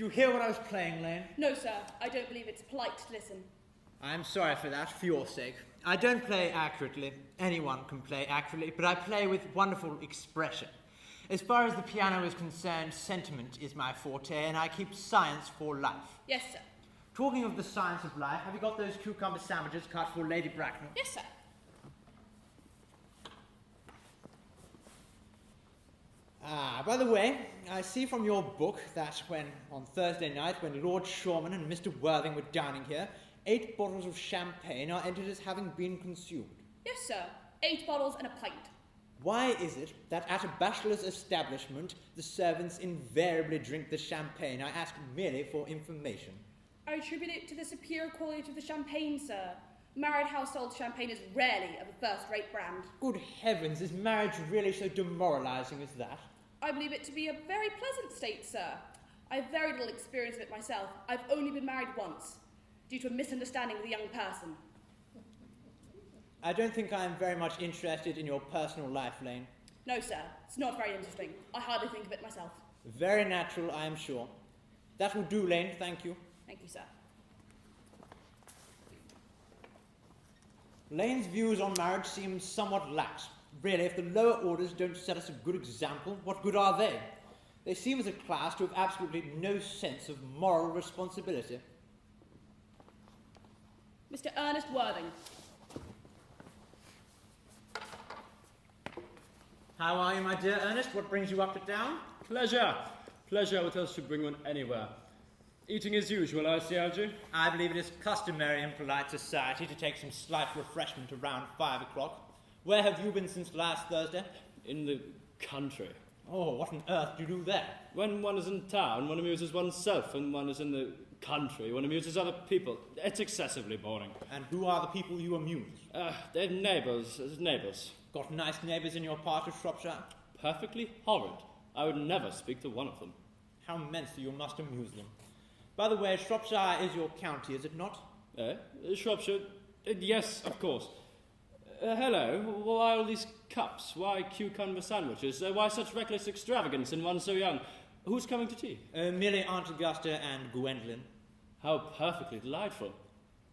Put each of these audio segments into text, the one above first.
you hear what I was playing, Lane? No, sir. I don't believe it's polite to listen. I'm sorry for that, for your sake. I don't play accurately. Anyone can play accurately, but I play with wonderful expression. As far as the piano is concerned, sentiment is my forte, and I keep science for life. Yes, sir. Talking of the science of life, have you got those cucumber sandwiches cut for Lady Bracknell? Yes, sir. By the way, I see from your book that on Thursday night, when Lord Shorman and Mr. Worthing were dining here, 8 bottles of champagne are entered as having been consumed. Yes, sir. 8 bottles and a pint. Why is it that at a bachelor's establishment, the servants invariably drink the champagne? I ask merely for information. I attribute it to the superior quality of the champagne, sir. Married household champagne is rarely of a first-rate brand. Good heavens, is marriage really so demoralising as that? I believe it to be a very pleasant state, sir. I have very little experience of it myself. I've only been married once, due to a misunderstanding with a young person. I don't think I am very much interested in your personal life, Lane. No, sir. It's not very interesting. I hardly think of it myself. Very natural, I am sure. That will do, Lane. Thank you. Thank you, sir. Lane's views on marriage seem somewhat lax. Really, if the lower orders don't set us a good example, what good are they? They seem as a class to have absolutely no sense of moral responsibility. Mr. Ernest Worthing. How are you, my dear Ernest? What brings you up to town? Pleasure. Pleasure, what else should bring one anywhere? Eating as usual, I see, Algy. I believe it is customary in polite society to take some slight refreshment around 5 o'clock. Where have you been since last Thursday? In the country. Oh, what on earth do you do there? When one is in town, one amuses oneself. When one is in the country, one amuses other people. It's excessively boring. And who are the people you amuse? They're neighbours. Got nice neighbours in your part of Shropshire? Perfectly horrid. I would never speak to one of them. How immensely you must amuse them. By the way, Shropshire is your county, is it not? Shropshire? Yes, of course. Hello, why all these cups? Why cucumber sandwiches? Why such reckless extravagance in one so young? Who's coming to tea? Merely Aunt Augusta and Gwendolen. How perfectly delightful.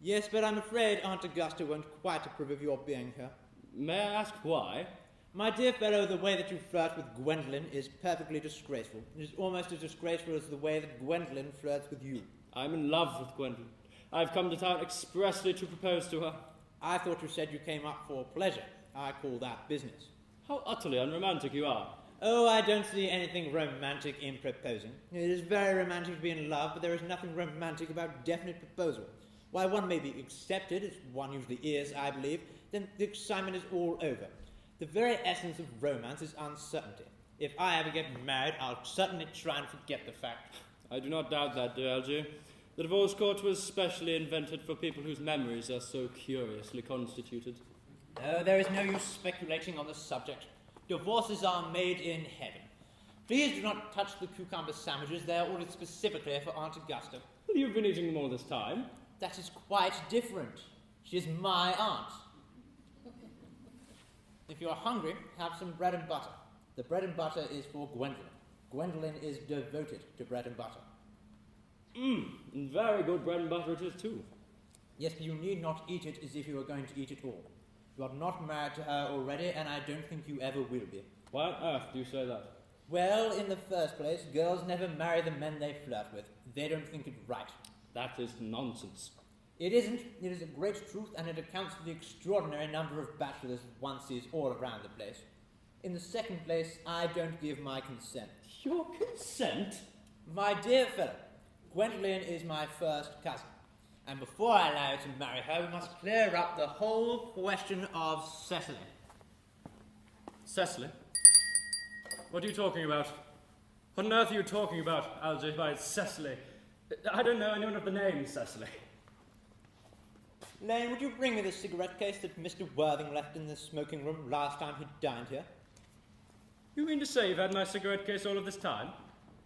Yes, but I'm afraid Aunt Augusta won't quite approve of your being here. May I ask why? My dear fellow, the way that you flirt with Gwendolen is perfectly disgraceful. It is almost as disgraceful as the way that Gwendolen flirts with you. I'm in love with Gwendolen. I've come to town expressly to propose to her. I thought you said you came up for pleasure. I call that business. How utterly unromantic you are. Oh, I don't see anything romantic in proposing. It is very romantic to be in love, but there is nothing romantic about definite proposal. Why, one may be accepted, as one usually is, I believe, then the excitement is all over. The very essence of romance is uncertainty. If I ever get married, I'll certainly try and forget the fact. I do not doubt that, dear Algy. The divorce court was specially invented for people whose memories are so curiously constituted. No, there is no use speculating on the subject. Divorces are made in heaven. Please do not touch the cucumber sandwiches. They are ordered specifically for Aunt Augusta. Well, you've been eating them all this time. That is quite different. She is my aunt. If you're hungry, have some bread and butter. The bread and butter is for Gwendolen. Gwendolen is devoted to bread and butter. And very good bread and butter it is too. Yes, but you need not eat it as if you were going to eat it all. You are not married to her already, and I don't think you ever will be. Why on earth do you say that? Well, in the first place, girls never marry the men they flirt with. They don't think it right. That is nonsense. It isn't. It is a great truth, and it accounts for the extraordinary number of bachelors one sees all around the place. In the second place, I don't give my consent. Your consent? My dear fellow, Gwendolen is my first cousin, and before I allow you to marry her, we must clear up the whole question of Cecily. Cecily? What are you talking about? What on earth are you talking about, Algy, by Cecily? I don't know anyone of the name Cecily. Lane, would you bring me the cigarette case that Mr. Worthing left in the smoking room last time he dined here? You mean to say you've had my cigarette case all of this time?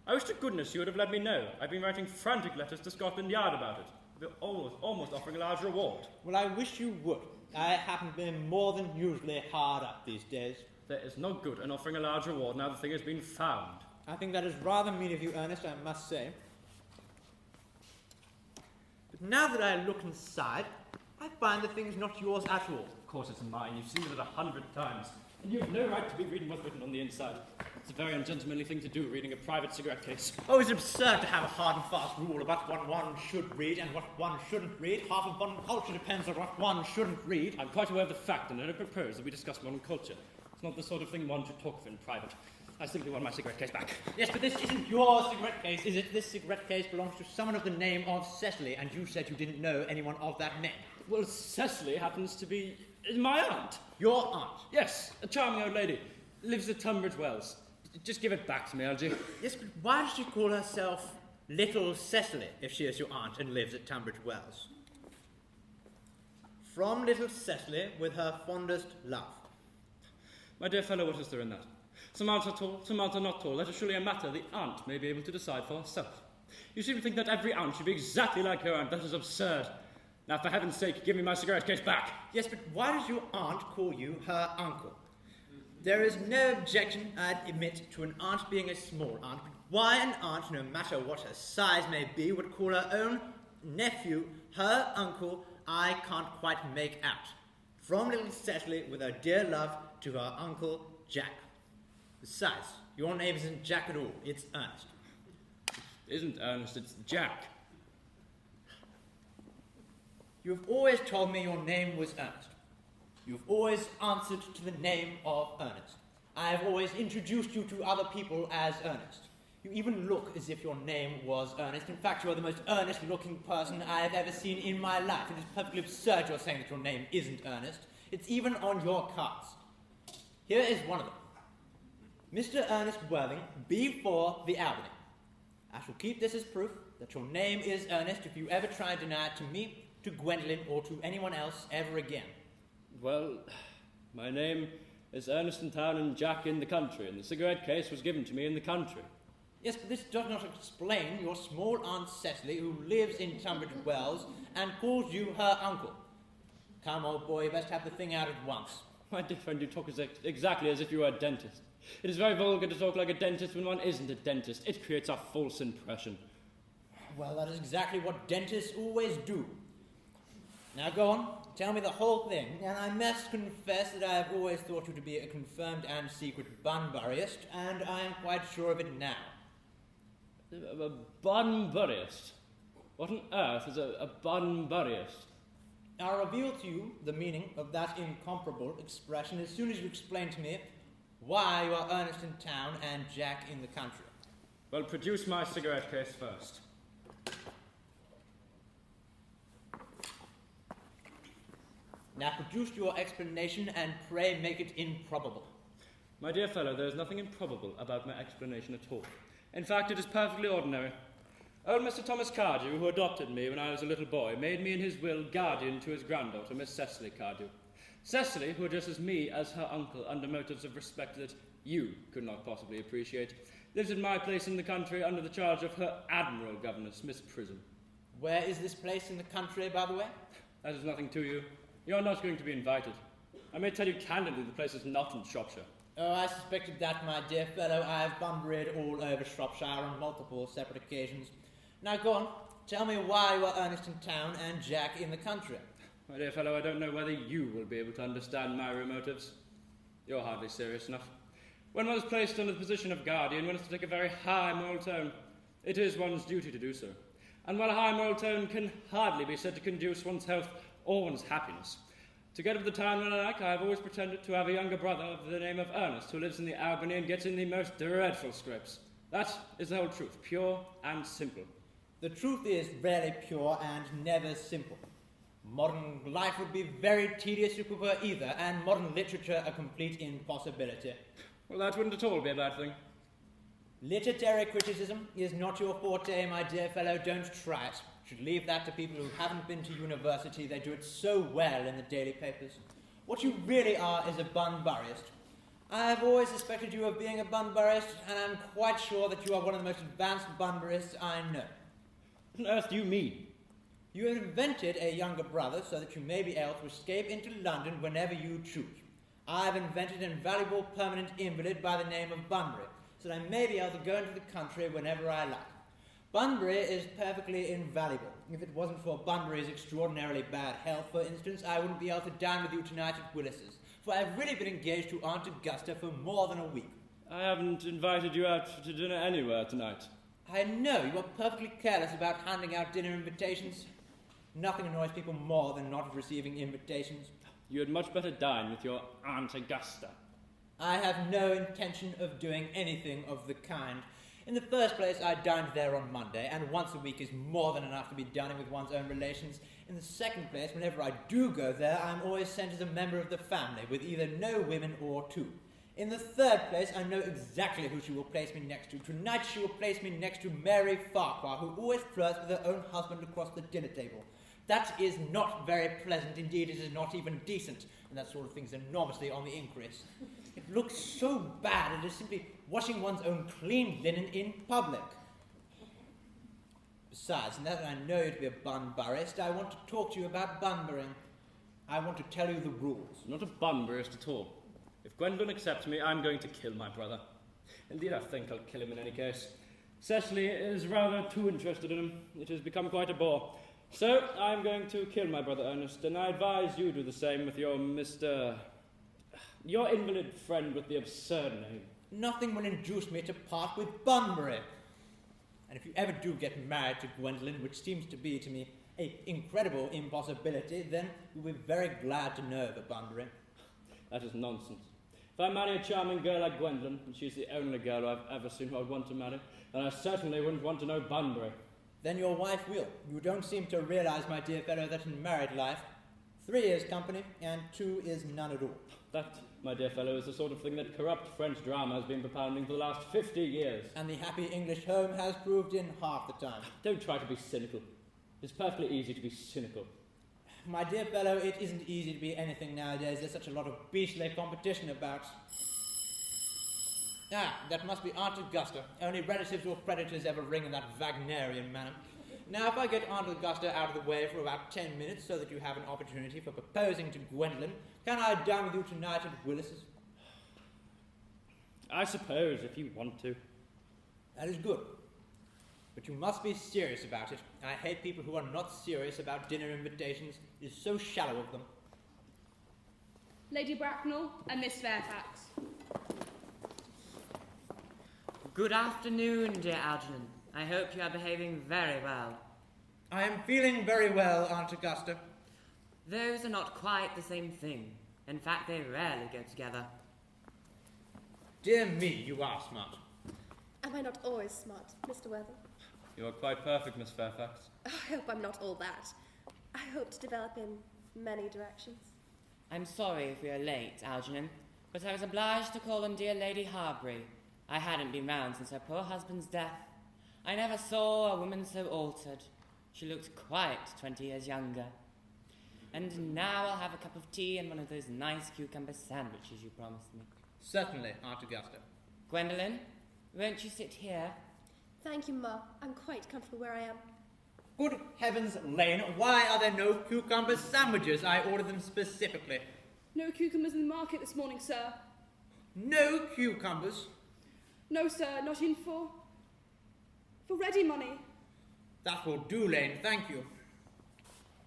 I wish to goodness you would have let me know. I've been writing frantic letters to Scotland Yard about it. They're almost offering a large reward. Well, I wish you would. I happen to be more than usually hard up these days. There is no good in offering a large reward now the thing has been found. I think that is rather mean of you, Ernest, I must say. Now that I look inside, I find the thing is not yours at all. Of course it's mine. You've seen it 100 times. And you have no right to be reading what's written on the inside. It's a very ungentlemanly thing to do, reading a private cigarette case. Oh, it's absurd to have a hard and fast rule about what one should read and what one shouldn't read. Half of modern culture depends on what one shouldn't read. I'm quite aware of the fact, and I don't propose that we discuss modern culture. It's not the sort of thing one should talk of in private. I simply want my cigarette case back. Yes, but this isn't your cigarette case, is it? This cigarette case belongs to someone of the name of Cecily, and you said you didn't know anyone of that name. Well, Cecily happens to be my aunt. Your aunt? Yes, a charming old lady. Lives at Tunbridge Wells. Just give it back to me, Algy. Yes, but why does she call herself Little Cecily if she is your aunt and lives at Tunbridge Wells? From Little Cecily with her fondest love. My dear fellow, what is there in that? Some aunts are tall, some aunts are not tall. That is surely a matter the aunt may be able to decide for herself. You seem to think that every aunt should be exactly like her aunt. That is absurd. Now, for heaven's sake, give me my cigarette case back. Yes, but why does your aunt call you her uncle? There is no objection, I'd admit, to an aunt being a small aunt, but why an aunt, no matter what her size may be, would call her own nephew her uncle, I can't quite make out. From Little Cecily with her dear love to her uncle Jack. Besides, your name isn't Jack at all, it's Ernest. It isn't Ernest, it's Jack. You've always told me your name was Ernest. You've always answered to the name of Ernest. I have always introduced you to other people as Ernest. You even look as if your name was Ernest. In fact, you are the most earnest-looking person I have ever seen in my life. It is perfectly absurd you're saying that your name isn't Ernest. It's even on your cards. Here is one of them. Mr. Ernest Worthing, B4, the Albany. I shall keep this as proof that your name is Ernest if you ever try and deny it to me, to Gwendolen, or to anyone else ever again. Well, my name is Ernest in town and Jack in the country, and the cigarette case was given to me in the country. Yes, but this does not explain your small Aunt Cecily, who lives in Tunbridge Wells, and calls you her uncle. Come, old boy, you best have the thing out at once. My dear friend, you talk exactly as if you were a dentist. It is very vulgar to talk like a dentist when one isn't a dentist. It creates a false impression. Well, that is exactly what dentists always do. Now go on, tell me the whole thing, and I must confess that I have always thought you to be a confirmed and secret Bunburyist, and I am quite sure of it now. A Bunburyist? What on earth is a Bunburyist? I'll reveal to you the meaning of that incomparable expression as soon as you explain to me why you are Ernest in town and Jack in the country. Well, produce my cigarette case first. Now produce your explanation and pray make it improbable. My dear fellow, there is nothing improbable about my explanation at all. In fact, it is perfectly ordinary. Old Mr. Thomas Cardew, who adopted me when I was a little boy, made me in his will guardian to his granddaughter, Miss Cecily Cardew. Cecily, who addresses me as her uncle under motives of respect that you could not possibly appreciate, lives in my place in the country under the charge of her admiral governess, Miss Prism. Where is this place in the country, by the way? That is nothing to you. You are not going to be invited. I may tell you candidly the place is not in Shropshire. Oh, I suspected that, my dear fellow. I have Bunburyed all over Shropshire on multiple separate occasions. Now go on, tell me why you are Ernest in town and Jack in the country. My dear fellow, I don't know whether you will be able to understand my real motives. You're hardly serious enough. When one is placed under the position of guardian, one is to take a very high moral tone. It is one's duty to do so. And while a high moral tone can hardly be said to conduce one's health or one's happiness, to get up the town when I like, I have always pretended to have a younger brother of the name of Ernest, who lives in the Albany and gets in the most dreadful scrapes. That is the whole truth, pure and simple. The truth is rarely pure and never simple. Modern life would be very tedious if it were either, and modern literature a complete impossibility. Well, that wouldn't at all be a bad thing. Literary criticism is not your forte, my dear fellow. Don't try it. You should leave that to people who haven't been to university. They do it so well in the daily papers. What you really are is a Bunburyist. I have always suspected you of being a Bunburyist, and I'm quite sure that you are one of the most advanced Bunburyists I know. What on earth do you mean? You have invented a younger brother so that you may be able to escape into London whenever you choose. I have invented an invaluable permanent invalid by the name of Bunbury, so that I may be able to go into the country whenever I like. Bunbury is perfectly invaluable. If it wasn't for Bunbury's extraordinarily bad health, for instance, I wouldn't be able to dine with you tonight at Willis's, for I've really been engaged to Aunt Augusta for more than a week. I haven't invited you out to dinner anywhere tonight. I know, you are perfectly careless about handing out dinner invitations. Nothing annoys people more than not receiving invitations. You had much better dine with your Aunt Augusta. I have no intention of doing anything of the kind. In the first place, I dined there on Monday, and once a week is more than enough to be dining with one's own relations. In the second place, whenever I do go there, I'm always sent as a member of the family, with either no women or two. In the third place, I know exactly who she will place me next to. Tonight she will place me next to Mary Farquhar, who always flirts with her own husband across the dinner table. That is not very pleasant. Indeed, it is not even decent, and that sort of thing is enormously on the increase. It looks so bad. It is simply washing one's own clean linen in public. Besides, now that I know you to be a Bunburyist, I want to talk to you about Bunburying. I want to tell you the rules. I'm not a Bunburyist at all. If Gwendolyn accepts me, I'm going to kill my brother. Indeed, I think I'll kill him in any case. Cecily is rather too interested in him. It has become quite a bore. So, I'm going to kill my brother Ernest, and I advise you do the same with your your invalid friend with the absurd name. Nothing will induce me to part with Bunbury. And if you ever do get married to Gwendolyn, which seems to be, to me, an incredible impossibility, then you'll be very glad to know of it, Bunbury. That is nonsense. If I marry a charming girl like Gwendolyn, and she's the only girl I've ever seen who I'd want to marry, then I certainly wouldn't want to know Bunbury. Then your wife will. You don't seem to realise, my dear fellow, that in married life, 3 is company, and 2 is none at all. That, my dear fellow, is the sort of thing that corrupt French drama has been propounding for the last 50 years. And the happy English home has proved in half the time. Don't try to be cynical. It's perfectly easy to be cynical. My dear fellow, it isn't easy to be anything nowadays. There's such a lot of beastly competition about. That must be Aunt Augusta. Only relatives or creditors ever ring in that Wagnerian manner. Now, if I get Aunt Augusta out of the way for about 10 minutes so that you have an opportunity for proposing to Gwendolyn, can I dine with you tonight at Willis's? I suppose, if you want to. That is good. But you must be serious about it. I hate people who are not serious about dinner invitations. It is so shallow of them. Lady Bracknell and Miss Fairfax. Good afternoon, dear Algernon. I hope you are behaving very well. I am feeling very well, Aunt Augusta. Those are not quite the same thing. In fact, they rarely go together. Dear me, you are smart. Am I not always smart, Mr. Worthing? You are quite perfect, Miss Fairfax. I hope I'm not all that. I hope to develop in many directions. I'm sorry if we are late, Algernon, but I was obliged to call on dear Lady Harbury. I hadn't been round since her poor husband's death. I never saw a woman so altered. She looked quite 20 years younger. And now I'll have a cup of tea and one of those nice cucumber sandwiches you promised me. Certainly, Aunt Augusta. Gwendolyn, won't you sit here? Thank you, Ma. I'm quite comfortable where I am. Good heavens, Lane, why are there no cucumber sandwiches? I ordered them specifically. No cucumbers in the market this morning, sir. No cucumbers? No, sir, not in for ready money. That will do, Lane, thank you.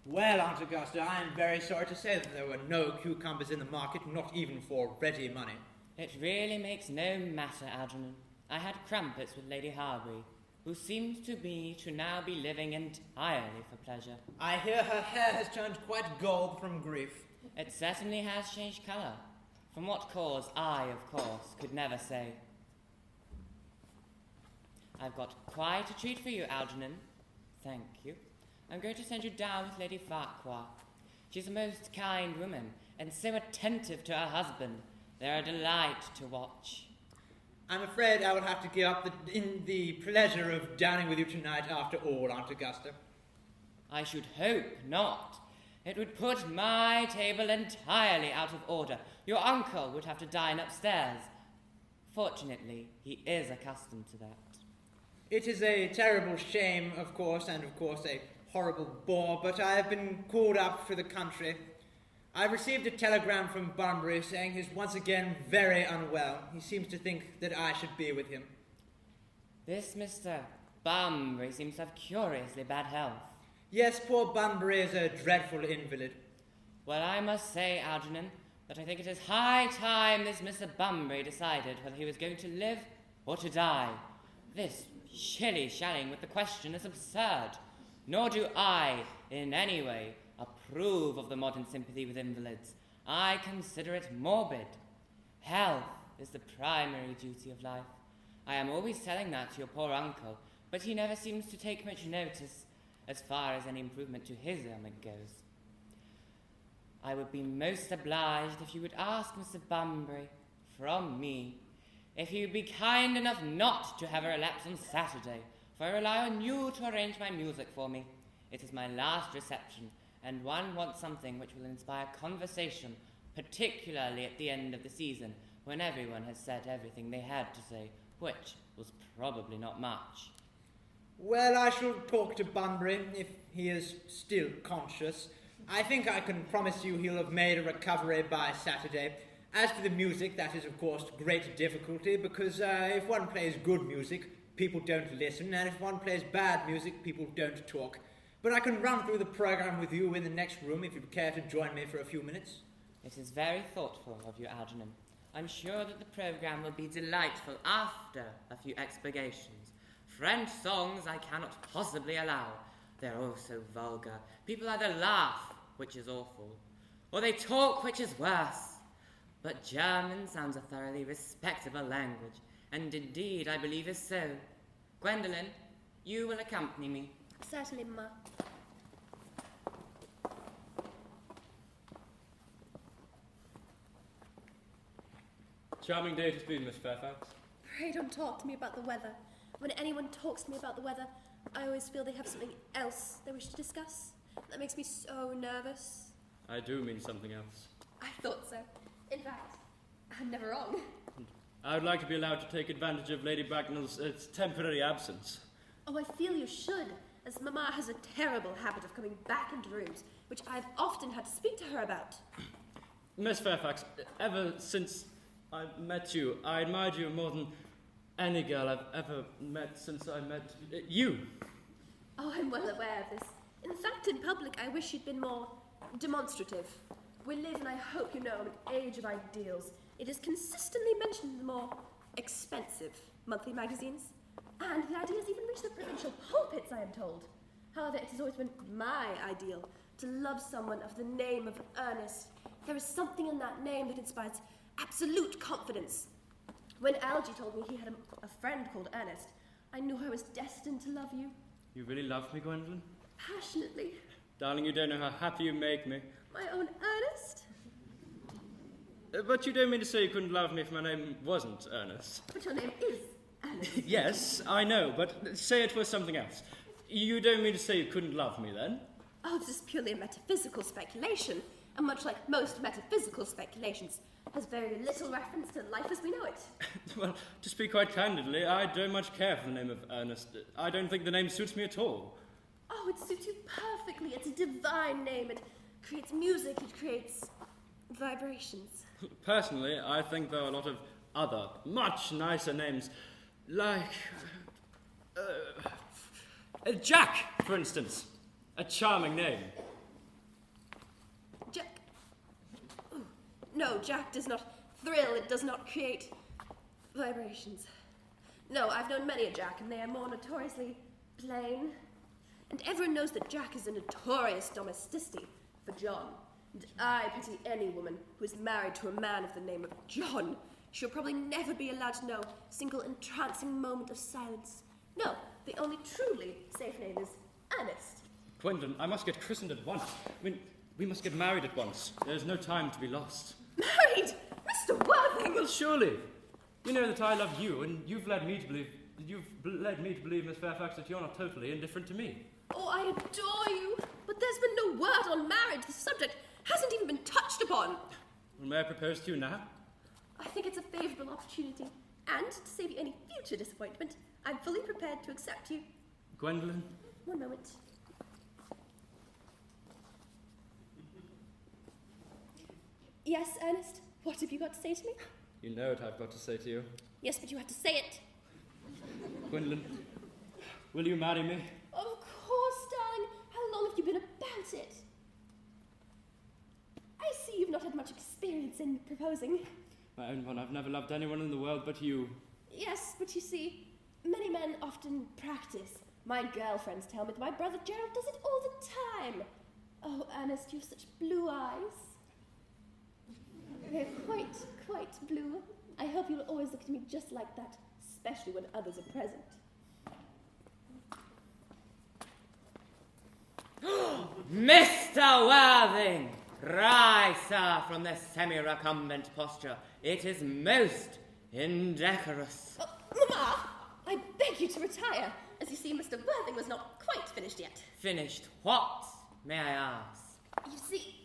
Well, Aunt Augusta, I am very sorry to say that there were no cucumbers in the market, not even for ready money. It really makes no matter, Algernon. I had crumpets with Lady Harbury, who seems to me to now be living entirely for pleasure. I hear her hair has turned quite gold from grief. It certainly has changed colour. From what cause, I, of course, could never say. I've got quite a treat for you, Algernon. Thank you. I'm going to send you down with Lady Farquhar. She's a most kind woman, and so attentive to her husband. They're a delight to watch. I'm afraid I will have to give up the pleasure of dining with you tonight after all, Aunt Augusta. I should hope not. It would put my table entirely out of order. Your uncle would have to dine upstairs. Fortunately, he is accustomed to that. It is a terrible shame, of course, and of course a horrible bore, but I have been called up for the country. I received a telegram from Bunbury saying he's once again very unwell. He seems to think that I should be with him. This Mr. Bunbury seems to have curiously bad health. Yes, poor Bunbury is a dreadful invalid. Well, I must say, Algernon, that I think it is high time this Mr. Bunbury decided whether he was going to live or to die. This shilly-shallying with the question is absurd, nor do I, in any way, approve of the modern sympathy with invalids. I consider it morbid. Health is the primary duty of life. I am always telling that to your poor uncle, but he never seems to take much notice as far as any improvement to his ailment goes. I would be most obliged if you would ask Mr. Bunbury, from me, if he would be kind enough not to have a relapse on Saturday, for I rely on you to arrange my music for me. It is my last reception, and one wants something which will inspire conversation, particularly at the end of the season, when everyone has said everything they had to say, which was probably not much. Well, I shall talk to Bunbury if he is still conscious. I think I can promise you he'll have made a recovery by Saturday. As for the music, that is, of course, great difficulty, because if one plays good music, people don't listen, and if one plays bad music, people don't talk. But I can run through the programme with you in the next room if you'd care to join me for a few minutes. It is very thoughtful of you, Algernon. I'm sure that the programme will be delightful after a few expurgations. French songs I cannot possibly allow. They're all so vulgar. People either laugh, which is awful, or they talk, which is worse. But German sounds a thoroughly respectable language, and indeed I believe is so. Gwendolen, you will accompany me. Certainly, Mamma. Charming day it has been, Miss Fairfax. Pray don't talk to me about the weather. When anyone talks to me about the weather, I always feel they have something else they wish to discuss. That makes me so nervous. I do mean something else. I thought so. In fact, I'm never wrong. I would like to be allowed to take advantage of Lady Bracknell's temporary absence. Oh, I feel you should, as Mamma has a terrible habit of coming back into rooms, which I've often had to speak to her about. Miss Fairfax, ever since I met you, I admired you more than any girl I've ever met since I met you. Oh, I'm well aware of this. In fact, in public, I wish you'd been more demonstrative. We live, and I hope you know, an age of ideals. It is consistently mentioned in the more expensive monthly magazines. And the ideas even reach the provincial pulpits, I am told. However, it has always been my ideal to love someone of the name of Ernest. There is something in that name that inspires absolute confidence. When Algy told me he had a friend called Ernest, I knew I was destined to love you. You really love me, Gwendolen? Passionately. Darling, you don't know how happy you make me. My own Ernest? But you don't mean to say you couldn't love me if my name wasn't Ernest. But your name is Ernest. Yes, I know, but say it was something else. You don't mean to say you couldn't love me, then? Oh, this is purely a metaphysical speculation, and much like most metaphysical speculations, has very little reference to life as we know it. Well, to speak quite candidly, I don't much care for the name of Ernest. I don't think the name suits me at all. Oh, it suits you perfectly. It's a divine name. It creates music. It creates vibrations. Personally, I think there are a lot of other, much nicer names, like Jack, for instance. A charming name. Jack. Ooh. No, Jack does not thrill. It does not create vibrations. No, I've known many a Jack, and they are more notoriously plain. And everyone knows that Jack is a notorious domesticity for John. And I pity any woman who is married to a man of the name of John. She'll probably never be allowed to know a single entrancing moment of silence. No, the only truly safe name is Ernest. Gwendolen, I must get christened at once. I mean, we must get married at once. There's no time to be lost. Married? Mr. Worthing! Well, surely. You know that I love you, and you've led me to believe, Miss Fairfax, that you're not totally indifferent to me. Oh, I adore you. But there's been no word on marriage. The subject hasn't even been touched upon. Well, may I propose to you now? I think it's a favourable opportunity. And to save you any future disappointment, I'm fully prepared to accept you. Gwendolen? One moment. Yes, Ernest? What have you got to say to me? You know what I've got to say to you. Yes, but you have to say it. Gwendolen, will you marry me? Of course, darling. How long in proposing. My own one, I've never loved anyone in the world but you. Yes, but you see, many men often practice. My girlfriends tell me that my brother Gerald does it all the time. Oh, Ernest, you have such blue eyes. They're quite blue. I hope you'll always look at me just like that, especially when others are present. Mr. Worthing! Rise, sir, from this semi-recumbent posture. It is most indecorous. Oh, Mamma, I beg you to retire. As you see, Mr. Worthing was not quite finished yet. Finished what, may I ask? You see,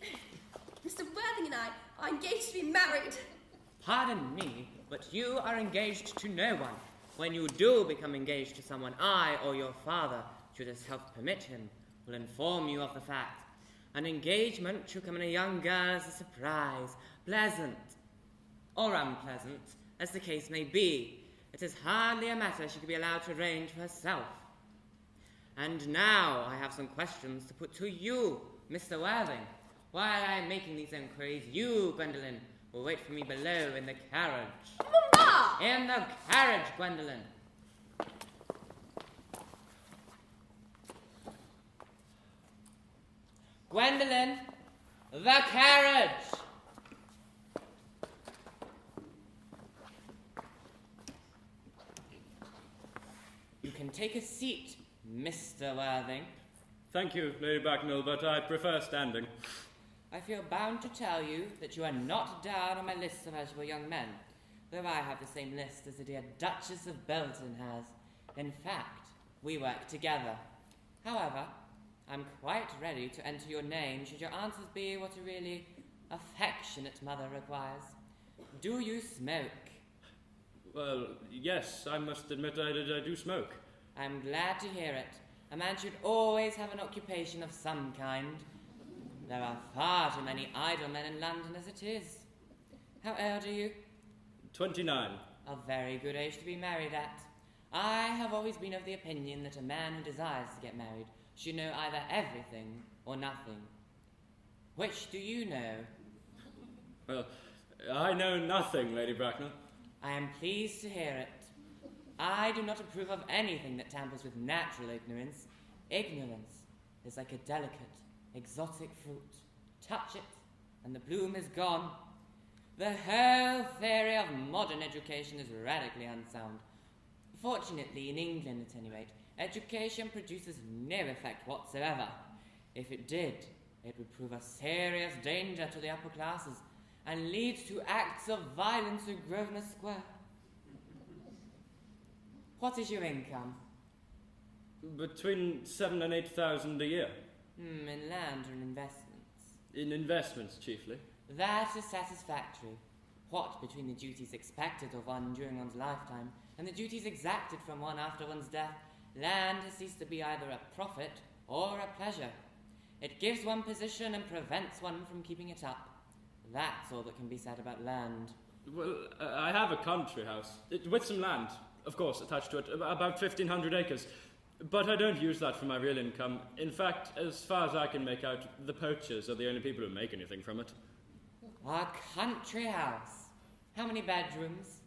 Mr. Worthing and I are engaged to be married. Pardon me, but you are engaged to no one. When you do become engaged to someone, I or your father, should his health permit him, will inform you of the fact. An engagement should come in a young girl as a surprise, pleasant or unpleasant, as the case may be. It is hardly a matter she could be allowed to arrange for herself. And now I have some questions to put to you, Mr. Worthing. While I am making these inquiries, you, Gwendolen, will wait for me below in the carriage. Mamma! In the carriage, Gwendolen. Gwendolen, the carriage! You can take a seat, Mr. Worthing. Thank you, Lady Bracknell, but I prefer standing. I feel bound to tell you that you are not down on my list of eligible young men, though I have the same list as the dear Duchess of Belton has. In fact, we work together. However, I'm quite ready to enter your name should your answers be what a really affectionate mother requires. Do you smoke? Well, yes, I must admit I do smoke. I'm glad to hear it. A man should always have an occupation of some kind. There are far too many idle men in London as it is. How old are you? 29. A very good age to be married at. I have always been of the opinion that a man who desires to get married should know either everything or nothing. Which do you know? Well, I know nothing, Lady Bracknell. I am pleased to hear it. I do not approve of anything that tampers with natural ignorance. Ignorance is like a delicate, exotic fruit. Touch it, and the bloom is gone. The whole theory of modern education is radically unsound. Fortunately, in England at any rate, education produces no effect whatsoever. If it did, it would prove a serious danger to the upper classes and lead to acts of violence in Grosvenor Square. What is your income? Between 7,000 and 8,000 a year. In land or in investments? In investments, chiefly. That is satisfactory. What between the duties expected of one during one's lifetime and the duties exacted from one after one's death, land has ceased to be either a profit or a pleasure. It gives one position and prevents one from keeping it up. That's all that can be said about land. Well, I have a country house, with some land, of course, attached to it, about 1,500 acres. But I don't use that for my real income. In fact, as far as I can make out, the poachers are the only people who make anything from it. A country house. How many bedrooms?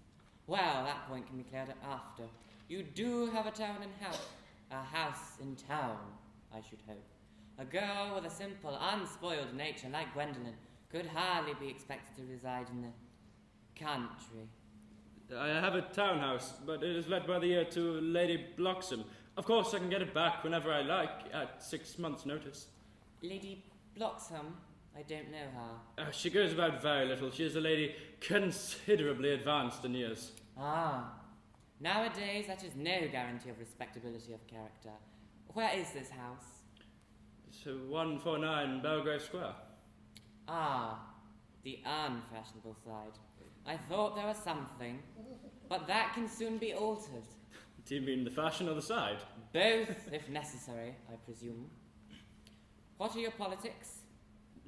Well, that point can be cleared up after. You do have a town in house. A house in town, I should hope. A girl with a simple, unspoiled nature like Gwendolen could hardly be expected to reside in the country. I have a townhouse, but it is let by the year to Lady Bloxham. Of course, I can get it back whenever I like, at 6 months' notice. Lady Bloxham? I don't know her. She goes about very little. She is a lady considerably advanced in years. Ah. Nowadays, that is no guarantee of respectability of character. Where is this house? So 149 Belgrave Square. Ah, the unfashionable side. I thought there was something, but that can soon be altered. Do you mean the fashion or the side? Both, if necessary, I presume. What are your politics?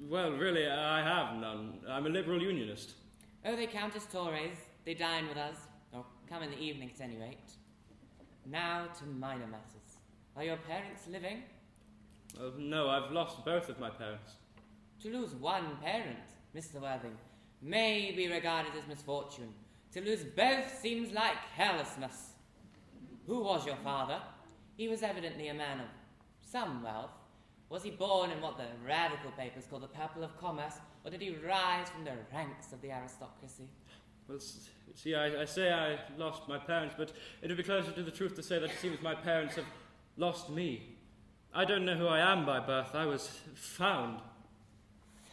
Well, really, I have none. I'm a liberal unionist. Oh, they count as Tories. They dine with us, or come in the evening at any rate. Now to minor matters. Are your parents living? No, I've lost both of my parents. To lose one parent, Mr. Worthing, may be regarded as misfortune. To lose both seems like carelessness. Who was your father? He was evidently a man of some wealth. Was he born in what the radical papers call the purple of commerce, or did he rise from the ranks of the aristocracy? Well, see, I say I lost my parents, but it would be closer to the truth to say that it seems my parents have lost me. I don't know who I am by birth. I was found.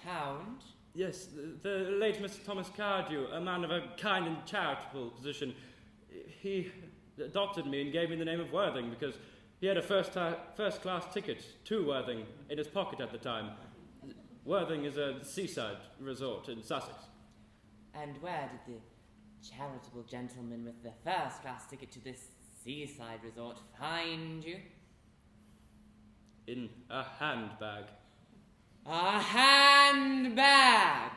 Found? Yes, the late Mr. Thomas Cardew, a man of a kind and charitable position, he adopted me and gave me the name of Worthing because he had a first-class ticket to Worthing in his pocket at the time. Worthing is a seaside resort in Sussex. And where did the charitable gentleman with the first-class ticket to this seaside resort find you? In a handbag. A handbag!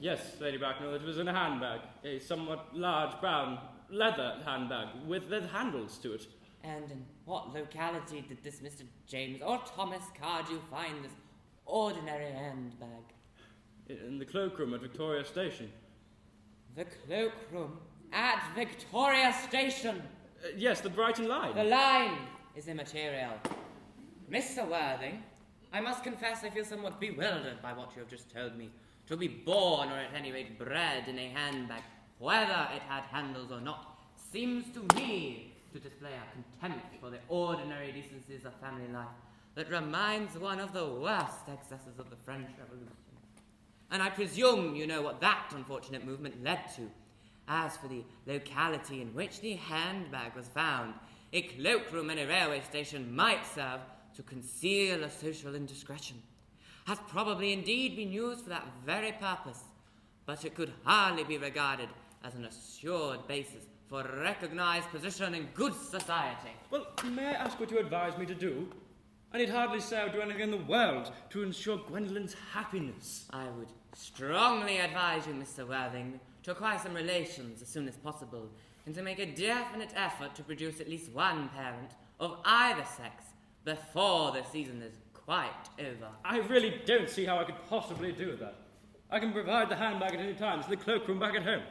Yes, Lady Bracknell, it was in a handbag. A somewhat large brown leather handbag with the handles to it. And in what locality did this Mr. James or Thomas Cardew find this ordinary handbag? In the cloakroom at Victoria Station. The cloakroom at Victoria Station! Yes, the Brighton line. The line is immaterial. Mr. Worthing, I must confess I feel somewhat bewildered by what you have just told me. To be born, or at any rate bred, in a handbag, whether it had handles or not, seems to me to display a contempt for the ordinary decencies of family life that reminds one of the worst excesses of the French Revolution. And I presume you know what that unfortunate movement led to. As for the locality in which the handbag was found, a cloakroom in a railway station might serve to conceal a social indiscretion. Has probably indeed been used for that very purpose, but it could hardly be regarded as an assured basis for recognized position in good society. Well, may I ask what you advise me to do? I need hardly say I would do anything in the world to ensure Gwendolyn's happiness. I would strongly advise you, Mr. Worthing, to acquire some relations as soon as possible, and to make a definite effort to produce at least one parent of either sex before the season is quite over. I really don't see how I could possibly do that. I can provide the handbag at any time to the cloakroom back at home.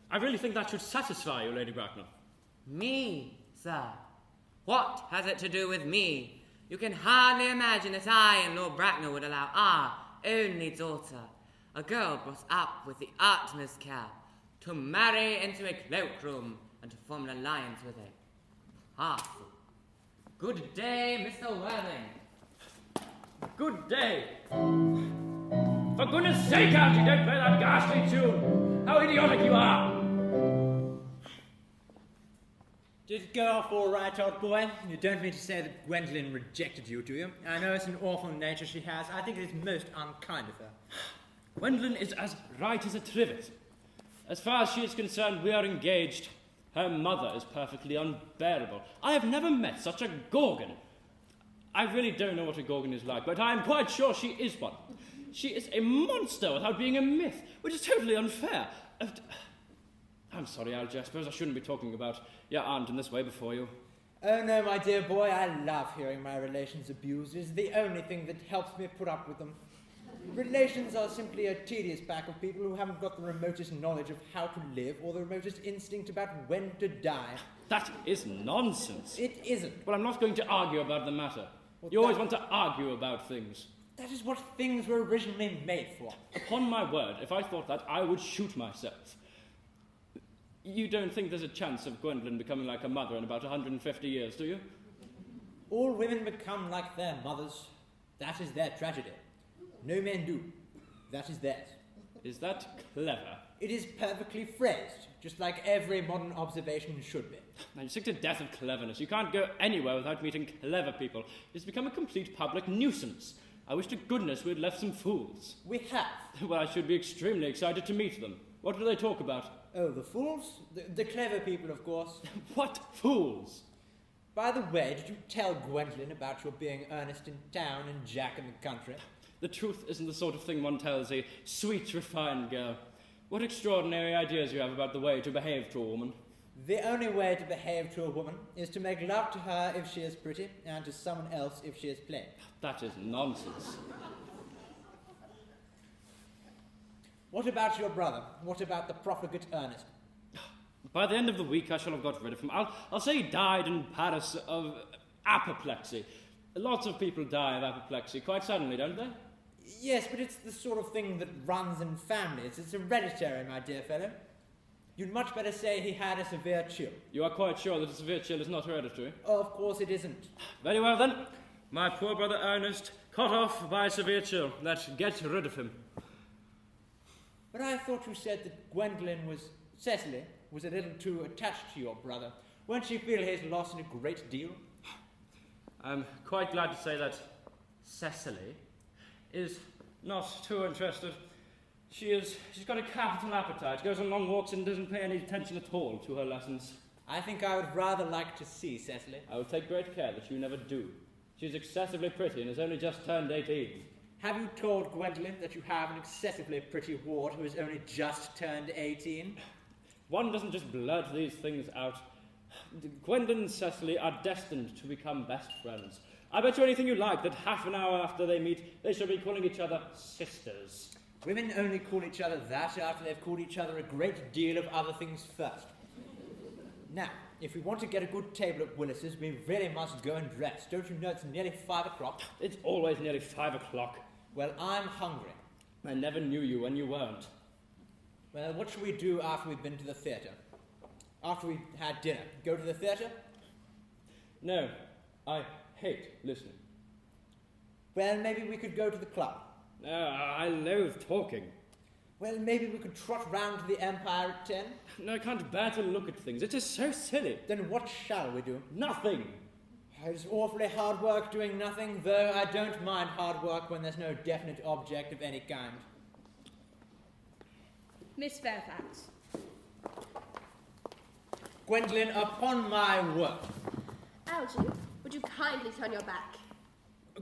I really think that should satisfy you, Lady Bracknell. Me, sir? What has it to do with me? You can hardly imagine that I and Lord Bracknell would allow our only daughter, a girl brought up with the utmost care, to marry into a cloakroom and to form an alliance with a parson. Good day, Mr. Worthing. Good day. For goodness sake, Auntie, don't play that ghastly tune. How idiotic you are. Did it go off all right, old boy? You don't mean to say that Gwendolen rejected you, do you? I know it's an awful nature she has. I think it is most unkind of her. Gwendolen is as right as a trivet. As far as she is concerned, we are engaged. Her mother is perfectly unbearable. I have never met such a gorgon. I really don't know what a gorgon is like, but I am quite sure she is one. She is a monster without being a myth, which is totally unfair. I'm sorry, Algy, I suppose I shouldn't be talking about your aunt in this way before you. Oh no, my dear boy, I love hearing my relations abused. It's the only thing that helps me put up with them. Relations are simply a tedious pack of people who haven't got the remotest knowledge of how to live or the remotest instinct about when to die. That is nonsense. It isn't. Well, I'm not going to argue about the matter. Well, You always want to argue about things. That is what things were originally made for. Upon my word, if I thought that, I would shoot myself. You don't think there's a chance of Gwendolen becoming like her mother in about 150 years, do you? All women become like their mothers. That is their tragedy. No men do. That is theirs. Is that clever? It is perfectly phrased, just like every modern observation should be. I'm sick to death of cleverness. You can't go anywhere without meeting clever people. It's become a complete public nuisance. I wish to goodness we'd left some fools. We have. Well, I should be extremely excited to meet them. What do they talk about? Oh, the fools? The clever people, of course. What fools? By the way, did you tell Gwendolen about your being Ernest in town and Jack in the country? The truth isn't the sort of thing one tells a sweet, refined girl. What extraordinary ideas you have about the way to behave to a woman. The only way to behave to a woman is to make love to her if she is pretty, and to someone else if she is plain. That is nonsense. What about your brother? What about the profligate Ernest? By the end of the week, I shall have got rid of him. I'll say he died in Paris of apoplexy. Lots of people die of apoplexy quite suddenly, don't they? Yes, but it's the sort of thing that runs in families. It's hereditary, my dear fellow. You'd much better say he had a severe chill. You are quite sure that a severe chill is not hereditary? Oh, of course it isn't. Very well then. My poor brother Ernest, cut off by a severe chill. Let's get rid of him. But I thought you said that Cecily was a little too attached to your brother. Won't she feel his loss in a great deal? I'm quite glad to say that Cecily is not too interested. She's got a capital appetite, goes on long walks and doesn't pay any attention at all to her lessons. I think I would rather like to see Cecily. I will take great care that you never do. She's excessively pretty and has only just turned 18. Have you told Gwendolen that you have an excessively pretty ward who has only just turned 18? One doesn't just blurt these things out. Gwendolen and Cecily are destined to become best friends. I bet you anything you like that half an hour after they meet, they shall be calling each other sisters. Women only call each other that after they've called each other a great deal of other things first. Now, if we want to get a good table at Willis's, we really must go and dress. Don't you know it's nearly 5 o'clock? It's always nearly 5 o'clock. Well, I'm hungry. I never knew you when you weren't. Well, what shall we do after we've been to the theatre? After we've had dinner? Go to the theatre? No, I hate listening. Well, maybe we could go to the club. No, I loathe talking. Well, maybe we could trot round to the Empire at 10. No, I can't bear to look at things. It is so silly. Then what shall we do? Nothing. It's awfully hard work doing nothing, though I don't mind hard work when there's no definite object of any kind. Miss Fairfax. Gwendolen, upon my word. Algy, would you kindly turn your back?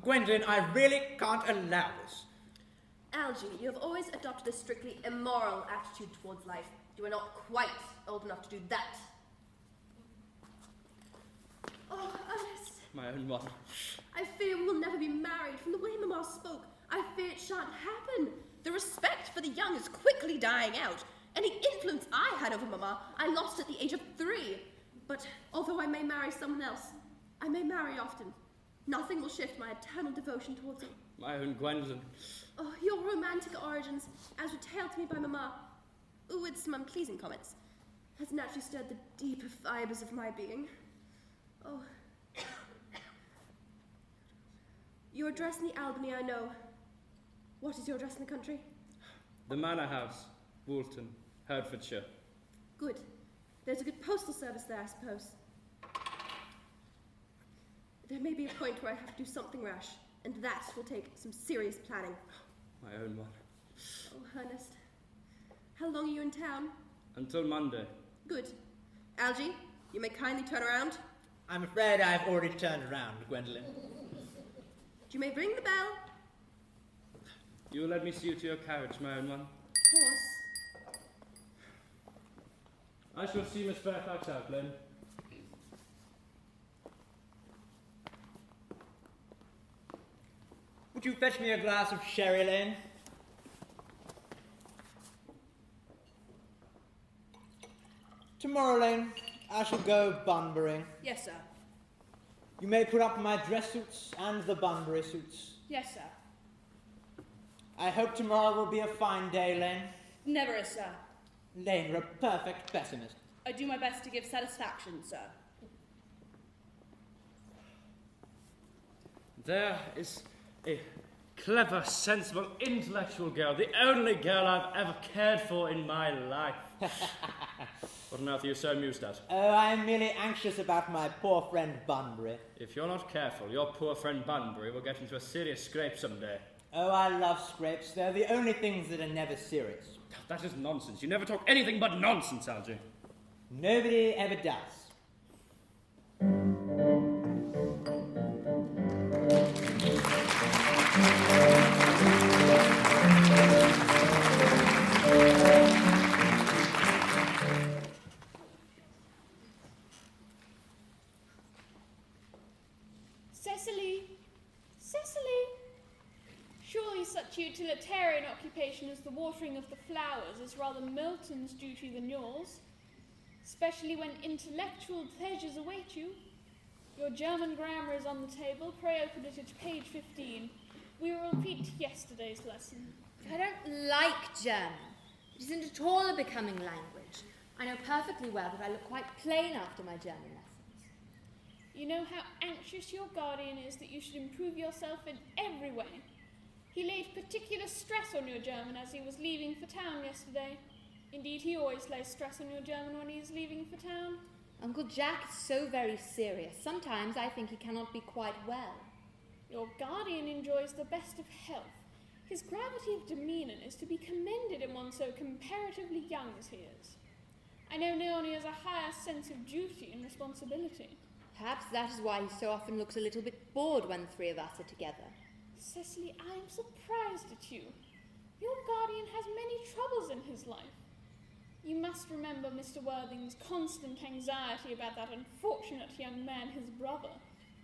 Gwendolen, I really can't allow this. Algy, you have always adopted a strictly immoral attitude towards life. You are not quite old enough to do that. Oh, Ernest. My own one. I fear we will never be married. From the way Mamma spoke, I fear it shan't happen. The respect for the young is quickly dying out. Any influence I had over Mamma, I lost at the age of 3. But although I may marry someone else, I may marry often. Nothing will shift my eternal devotion towards you. My own Gwendolen. Oh, your romantic origins, as retailed to me by Mamma, with some unpleasing comments, has naturally stirred the deeper fibres of my being. Oh. Your address in the Albany, I know. What is your address in the country? The Manor House, Woolton, Hertfordshire. Good. There's a good postal service there, I suppose. There may be a point where I have to do something rash, and that will take some serious planning. My own one. Oh, Ernest. How long are you in town? Until Monday. Good. Algy, you may kindly turn around. I'm afraid I've already turned around, Gwendolen. You may ring the bell. You will let me see you to your carriage, my own one. Of course. I shall see Miss Fairfax out, Len. Would you fetch me a glass of sherry, Lane? Tomorrow, Lane, I shall go Bunbury. Yes, sir. You may put up my dress suits and the Bunbury suits. Yes, sir. I hope tomorrow will be a fine day, Lane. Never is, sir. Lane, you're a perfect pessimist. I do my best to give satisfaction, sir. There is a clever, sensible, intellectual girl, the only girl I've ever cared for in my life. What on earth are you so amused at? Oh, I'm merely anxious about my poor friend Bunbury. If you're not careful, your poor friend Bunbury will get into a serious scrape someday. Oh, I love scrapes. They're the only things that are never serious. That is nonsense. You never talk anything but nonsense, Algy. Nobody ever does. Cecily, Surely such utilitarian occupation as the watering of the flowers is rather Milton's duty than yours, especially when intellectual pleasures await you. Your German grammar is on the table. Pray open it at page 15. We will repeat yesterday's lesson. I don't like German. It isn't at all a becoming language. I know perfectly well that I look quite plain after my German lessons. You know how anxious your guardian is that you should improve yourself in every way. He laid particular stress on your German as he was leaving for town yesterday. Indeed, he always lays stress on your German when he is leaving for town. Uncle Jack is so very serious. Sometimes I think he cannot be quite well. Your guardian enjoys the best of health. His gravity of demeanour is to be commended in one so comparatively young as he is. I know Leonie has a higher sense of duty and responsibility. Perhaps that is why he so often looks a little bit bored when the three of us are together. Cecily, I am surprised at you. Your guardian has many troubles in his life. You must remember Mr. Worthing's constant anxiety about that unfortunate young man, his brother.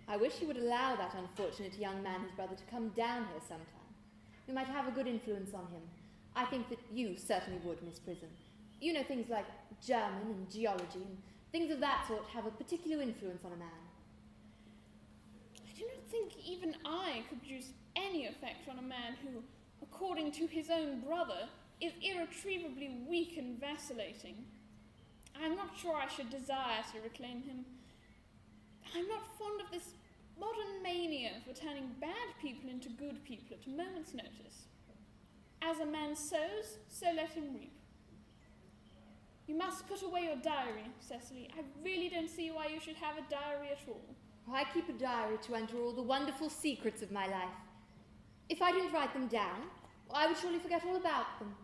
I wish he would allow that unfortunate young man, his brother, to come down here sometime. We might have a good influence on him. I think that you certainly would, Miss Prism. You know, things like German and geology and things of that sort have a particular influence on a man. I do not think even I could produce any effect on a man who, according to his own brother, is irretrievably weak and vacillating. I am not sure I should desire to reclaim him. I am not fond of this modern mania for turning bad people into good people at a moment's notice. As a man sows, so let him reap. You must put away your diary, Cecily. I really don't see why you should have a diary at all. I keep a diary to enter all the wonderful secrets of my life. If I didn't write them down, I would surely forget all about them.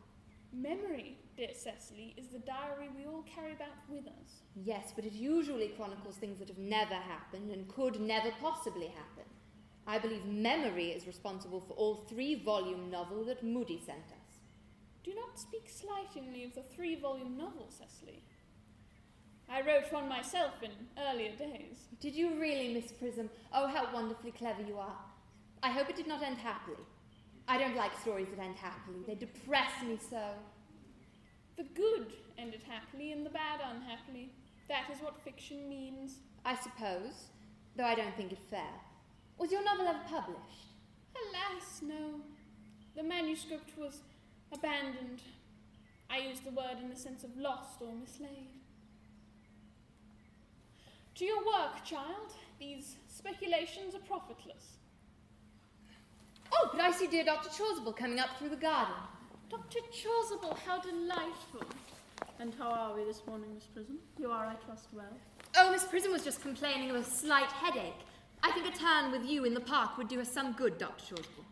Memory, dear Cecily, is the diary we all carry about with us. Yes, but it usually chronicles things that have never happened and could never possibly happen. I believe memory is responsible for all 3-volume novel that Moody sent us. Do not speak slightingly of the 3-volume novel, Cecily. I wrote one myself in earlier days. Did you really, Miss Prism? Oh, how wonderfully clever you are. I hope it did not end happily. I don't like stories that end happily. They depress me so. The good ended happily and the bad unhappily. That is what fiction means. I suppose, though I don't think it fair. Was your novel ever published? Alas, no. The manuscript was abandoned. I use the word in the sense of lost or mislaid. To your work, child. These speculations are profitless. Oh, but I see dear Dr. Chasuble coming up through the garden. Dr. Chasuble, how delightful. And how are we this morning, Miss Prism? You are, I trust, well? Oh, Miss Prism was just complaining of a slight headache. I think a turn with you in the park would do her some good, Dr. Chasuble.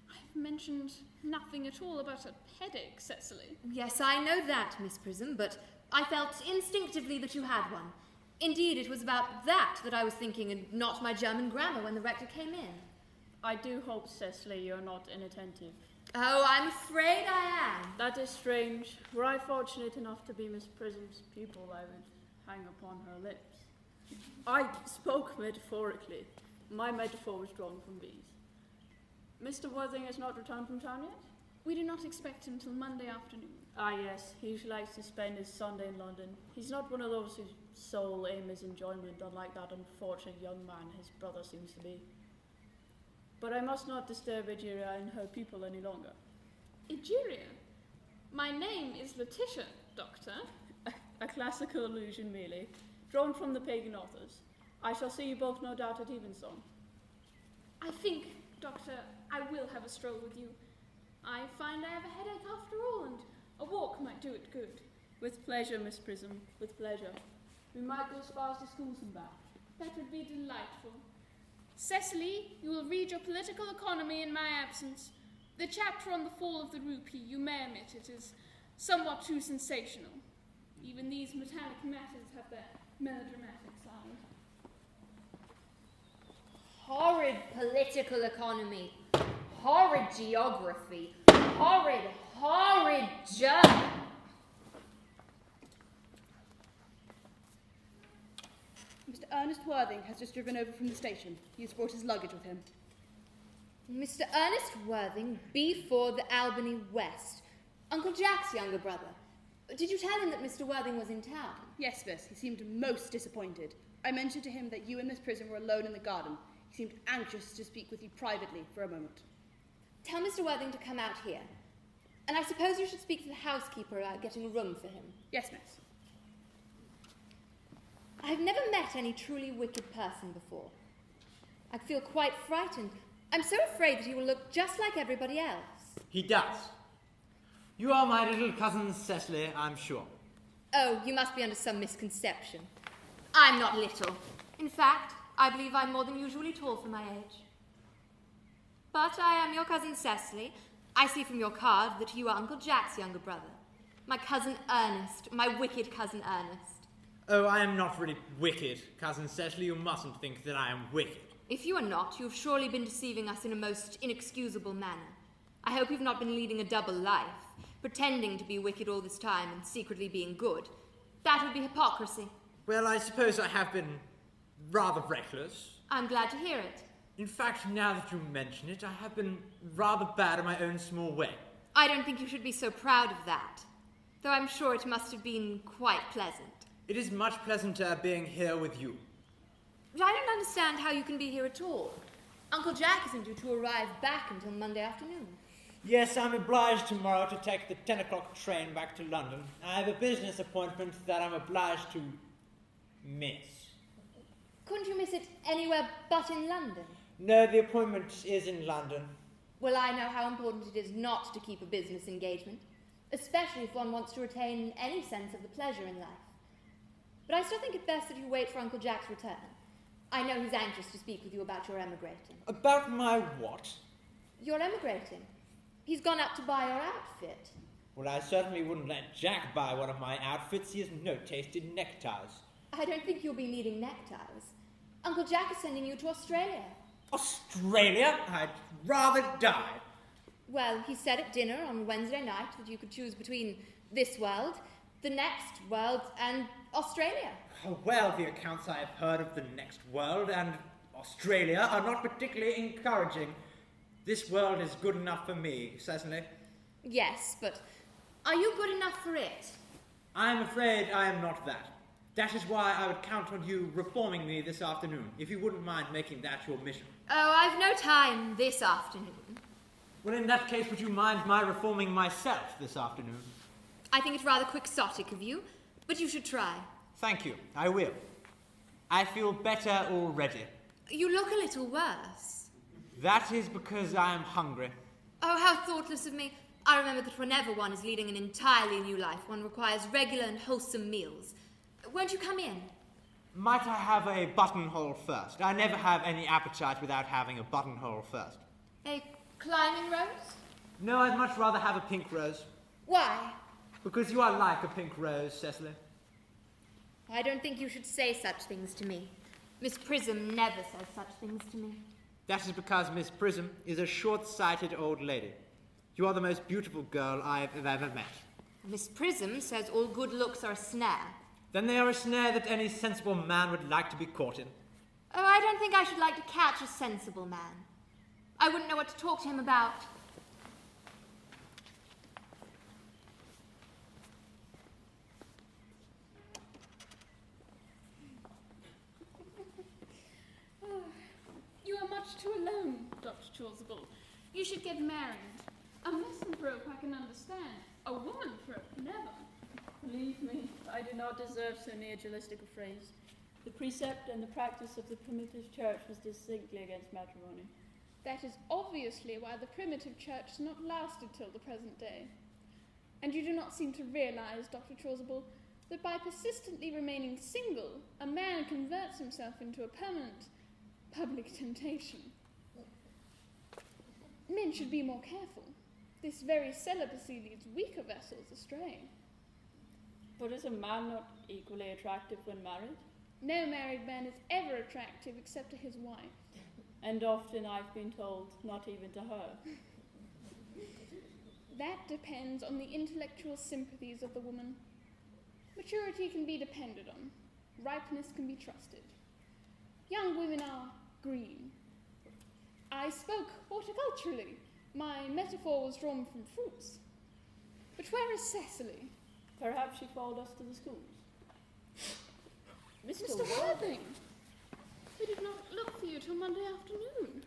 I've mentioned nothing at all about a headache, Cecily. Yes, I know that, Miss Prism, but I felt instinctively that you had one. Indeed, it was about that I was thinking, and not my German grammar when the rector came in. I do hope, Cecily, you're not inattentive. Oh, I'm afraid I am. That is strange. Were I fortunate enough to be Miss Prism's pupil, I would hang upon her lips. I spoke metaphorically. My metaphor was drawn from these. Mr. Worthing has not returned from town yet? We do not expect him till Monday afternoon. Ah, yes. He usually likes to spend his Sunday in London. He's not one of those whose sole aim is enjoyment, unlike that unfortunate young man his brother seems to be. But I must not disturb Egeria and her pupil any longer. Egeria? My name is Letitia, Doctor. A classical allusion, merely, drawn from the pagan authors. I shall see you both, no doubt, at evensong. I think, Doctor, I will have a stroll with you. I find I have a headache after all, and a walk might do it good. With pleasure, Miss Prism, with pleasure. We might go as far as the schools and back. That would be delightful. Cecily, you will read your political economy in my absence. The chapter on the fall of the rupee, you may omit it, is somewhat too sensational. Even these metallic matters have their melodramatic side. Horrid political economy. Horrid geography. Horrid German. Mr. Ernest Worthing has just driven over from the station. He has brought his luggage with him. Mr. Ernest Worthing, B4, the Albany West. Uncle Jack's younger brother. Did you tell him that Mr. Worthing was in town? Yes, miss. He seemed most disappointed. I mentioned to him that you and Miss Prism were alone in the garden. He seemed anxious to speak with you privately for a moment. Tell Mr. Worthing to come out here. And I suppose you should speak to the housekeeper about getting a room for him. Yes, miss. I've never met any truly wicked person before. I feel quite frightened. I'm so afraid that he will look just like everybody else. He does. You are my little cousin Cecily, I'm sure. Oh, you must be under some misconception. I'm not little. In fact, I believe I'm more than usually tall for my age. But I am your cousin Cecily. I see from your card that you are Uncle Jack's younger brother. My cousin Ernest, my wicked cousin Ernest. Oh, I am not really wicked, cousin Cecily. You mustn't think that I am wicked. If you are not, you have surely been deceiving us in a most inexcusable manner. I hope you've not been leading a double life, pretending to be wicked all this time and secretly being good. That would be hypocrisy. Well, I suppose I have been rather reckless. I'm glad to hear it. In fact, now that you mention it, I have been rather bad in my own small way. I don't think you should be so proud of that, though I'm sure it must have been quite pleasant. It is much pleasanter being here with you. But I don't understand how you can be here at all. Uncle Jack isn't due to arrive back until Monday afternoon. Yes, I'm obliged tomorrow to take the 10 o'clock train back to London. I have a business appointment that I'm obliged to miss. Couldn't you miss it anywhere but in London? No, the appointment is in London. Well, I know how important it is not to keep a business engagement, especially if one wants to retain any sense of the pleasure in life. But I still think it best that you wait for Uncle Jack's return. I know he's anxious to speak with you about your emigrating. About my what? You're emigrating. He's gone out to buy your outfit. Well, I certainly wouldn't let Jack buy one of my outfits. He has no taste in neckties. I don't think you'll be needing neckties. Uncle Jack is sending you to Australia. Australia? I'd rather die. Well, he said at dinner on Wednesday night that you could choose between this world, the next world, and Australia. Oh, well, the accounts I have heard of the next world and Australia are not particularly encouraging. This world is good enough for me, Cecily. Yes, but are you good enough for it? I'm afraid I am not that. That is why I would count on you reforming me this afternoon, if you wouldn't mind making that your mission. Oh, I've no time this afternoon. Well, in that case, would you mind my reforming myself this afternoon? I think it's rather quixotic of you, but you should try. Thank you, I will. I feel better already. You look a little worse. That is because I am hungry. Oh, how thoughtless of me. I remember that whenever one is leading an entirely new life, one requires regular and wholesome meals. Won't you come in? Might I have a buttonhole first? I never have any appetite without having a buttonhole first. A climbing rose? No, I'd much rather have a pink rose. Why? Because you are like a pink rose, Cecily. I don't think you should say such things to me. Miss Prism never says such things to me. That is because Miss Prism is a short-sighted old lady. You are the most beautiful girl I have ever met. Miss Prism says all good looks are a snare. Then they are a snare that any sensible man would like to be caught in. Oh, I don't think I should like to catch a sensible man. I wouldn't know what to talk to him about. You are much too alone, Dr. Chasuble. You should get married. A misanthrope I can understand. A womanthrope, never. Believe me, I do not deserve so neogelistic a phrase. The precept and the practice of the primitive church was distinctly against matrimony. That is obviously why the primitive church has not lasted till the present day. And you do not seem to realize, Dr. Chasuble, that by persistently remaining single, a man converts himself into a permanent public temptation. Men should be more careful. This very celibacy leads weaker vessels astray. But is a man not equally attractive when married? No married man is ever attractive except to his wife. And often I've been told, not even to her. That depends on the intellectual sympathies of the woman. Maturity can be depended on. Ripeness can be trusted. Young women are green. I spoke horticulturally. My metaphor was drawn from fruits. But where is Cecily? Perhaps she followed us to the schools. Mr. Worthing! We did not look for you till Monday afternoon.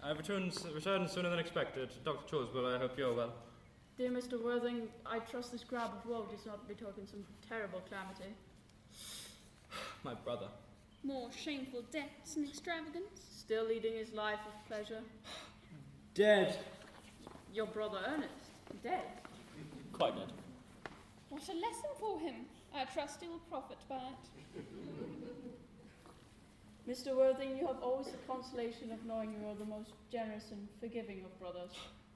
I've returned sooner than expected. Dr. Choreswell, I hope you're well. Dear Mr. Worthing, I trust this grab of woe does not betoken some terrible calamity. My brother. More shameful debts and extravagance. Still leading his life of pleasure. Dead. Your brother Ernest, dead. Quite dead. What a lesson for him. I trust he will profit by it. Mr. Worthing, you have always the consolation of knowing you are the most generous and forgiving of brothers.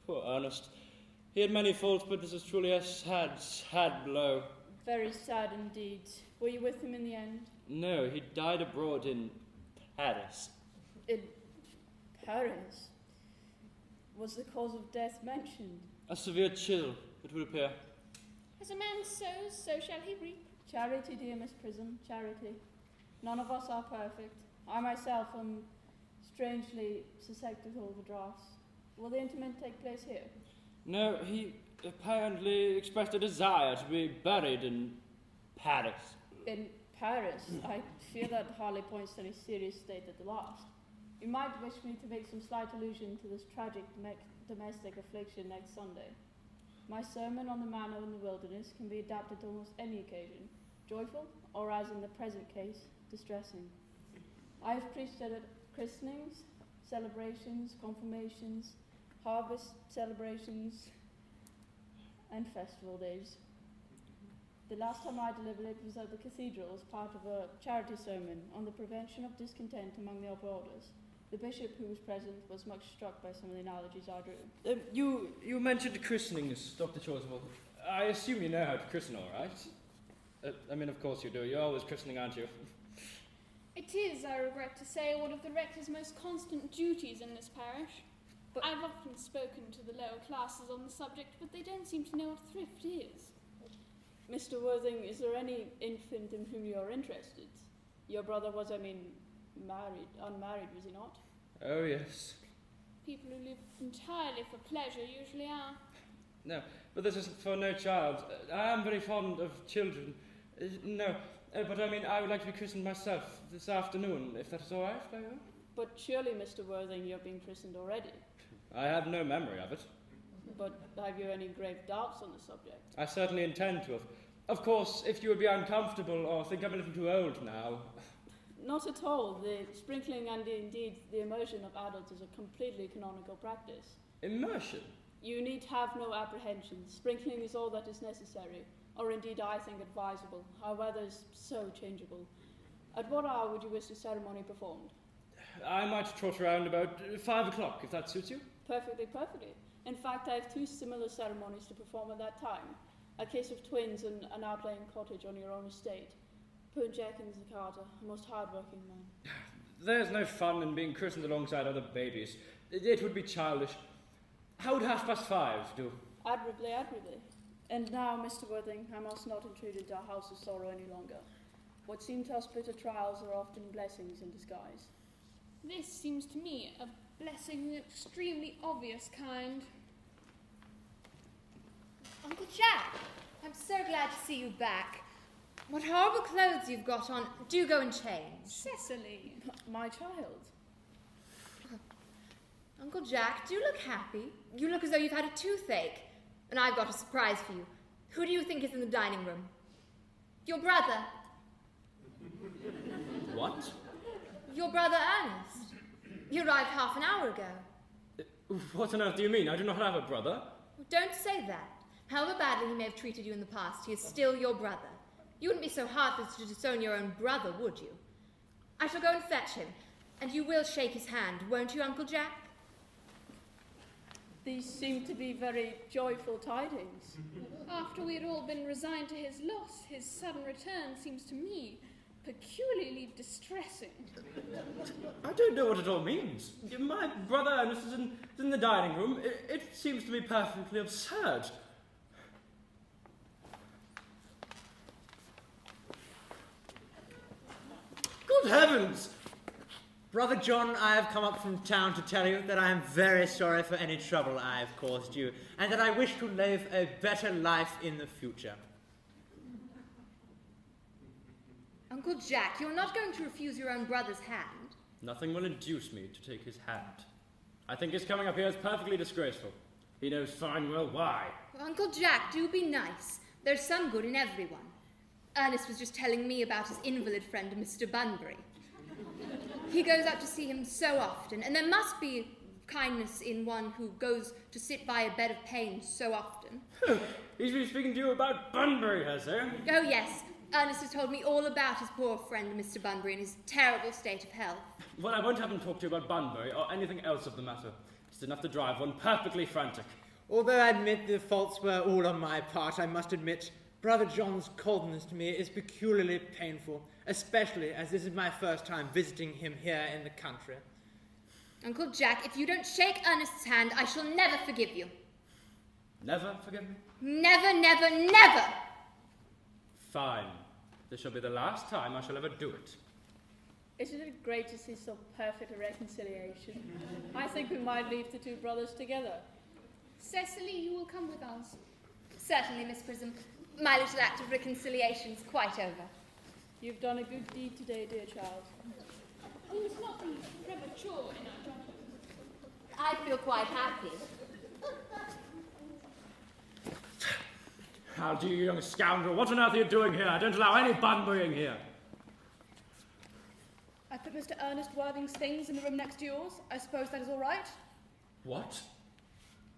Poor Ernest. He had many faults, but this is truly a sad blow. Very sad indeed. Were you with him in the end? No, he died abroad in Paris. In Paris? Was the cause of death mentioned? A severe chill, it would appear. As a man sows, so shall he reap. Charity, dear Miss Prism, charity. None of us are perfect. I myself am strangely susceptible to drafts. Will the interment take place here? No, he apparently expressed a desire to be buried in Paris. In Paris? I fear that hardly points to any serious state at the last. You might wish me to make some slight allusion to this tragic domestic affliction next Sunday. My sermon on the manna in the wilderness can be adapted to almost any occasion, joyful, or as in the present case, distressing. I have preached at christenings, celebrations, confirmations, harvest celebrations, and festival days. The last time I delivered it was at the cathedral as part of a charity sermon on the prevention of discontent among the upper orders. The bishop who was present was much struck by some of the analogies I drew. You mentioned christenings, Dr. Choreswell. I assume you know how to christen, all right? Of course you do. You're always christening, aren't you? It is, I regret to say, one of the rector's most constant duties in this parish. But I've often spoken to the lower classes on the subject, but they don't seem to know what thrift is. Mr. Worthing, is there any infant in whom you are interested? Your brother was, unmarried, was he not? Oh, yes. People who live entirely for pleasure usually are. No, but this is for no child. I am very fond of children. I would like to be christened myself this afternoon, if that is all right by you. But surely, Mr. Worthing, you're being christened already. I have no memory of it. But have you any grave doubts on the subject? I certainly intend to have. Of course, if you would be uncomfortable or think I'm a little too old now. Not at all. The sprinkling and indeed the immersion of adults is a completely canonical practice. Immersion? You need have no apprehensions. Sprinkling is all that is necessary, or indeed I think advisable. Our weather is so changeable. At what hour would you wish the ceremony performed? I might trot around about 5 o'clock, if that suits you. Perfectly. In fact, I have 2 similar ceremonies to perform at that time. A case of twins and an outlying cottage on your own estate. Poor Jenkins the carter, a most hard-working man. There's no fun in being christened alongside other babies. It would be childish. How would 5:30 do? Admirably. And now, Mr. Worthing, I must not intrude into our house of sorrow any longer. What seem to us bitter trials are often blessings in disguise. This seems to me a blessing of the extremely obvious kind. Uncle Jack, I'm so glad to see you back. What horrible clothes you've got on. Do go and change. Cecily. My child. Uncle Jack, do you look happy? You look as though you've had a toothache. And I've got a surprise for you. Who do you think is in the dining room? Your brother. What? Your brother Ernest. He arrived half an hour ago. What on earth do you mean? I do not have a brother. Don't say that. However badly he may have treated you in the past, he is still your brother. You wouldn't be so heartless to disown your own brother, would you? I shall go and fetch him, and you will shake his hand, won't you, Uncle Jack? These seem to be very joyful tidings. After we had all been resigned to his loss, his sudden return seems to me peculiarly distressing. I don't know what it all means. My brother Ernest is in the dining room. It seems to me perfectly absurd. Good heavens! Brother John, I have come up from town to tell you that I am very sorry for any trouble I have caused you, and that I wish to live a better life in the future. Uncle Jack, you're not going to refuse your own brother's hand. Nothing will induce me to take his hand. I think his coming up here is perfectly disgraceful. He knows fine well why. Uncle Jack, do be nice. There's some good in everyone. Ernest was just telling me about his invalid friend, Mr. Bunbury. He goes out to see him so often, and there must be kindness in one who goes to sit by a bed of pain so often. He's been speaking to you about Bunbury, has he? Oh, yes. Ernest has told me all about his poor friend, Mr. Bunbury, and his terrible state of health. Well, I won't have him talk to you about Bunbury or anything else of the matter. It's enough to drive one perfectly frantic. Although I admit the faults were all on my part, I must admit Brother John's coldness to me is peculiarly painful, especially as this is my first time visiting him here in the country. Uncle Jack, if you don't shake Ernest's hand, I shall never forgive you. Never forgive me? Never, never, never! Fine. This shall be the last time I shall ever do it. Isn't it great to see so perfect a reconciliation? I think we might leave the two brothers together. Cecily, you will come with us. Certainly, Miss Prism. My little act of reconciliation's quite over. You've done a good deed today, dear child. We must not be premature in our judgment. I feel quite happy. How do you, young scoundrel? What on earth are you doing here? I don't allow any Bunburying here. I put Mr. Ernest Worthing's things in the room next to yours. I suppose that is all right? What?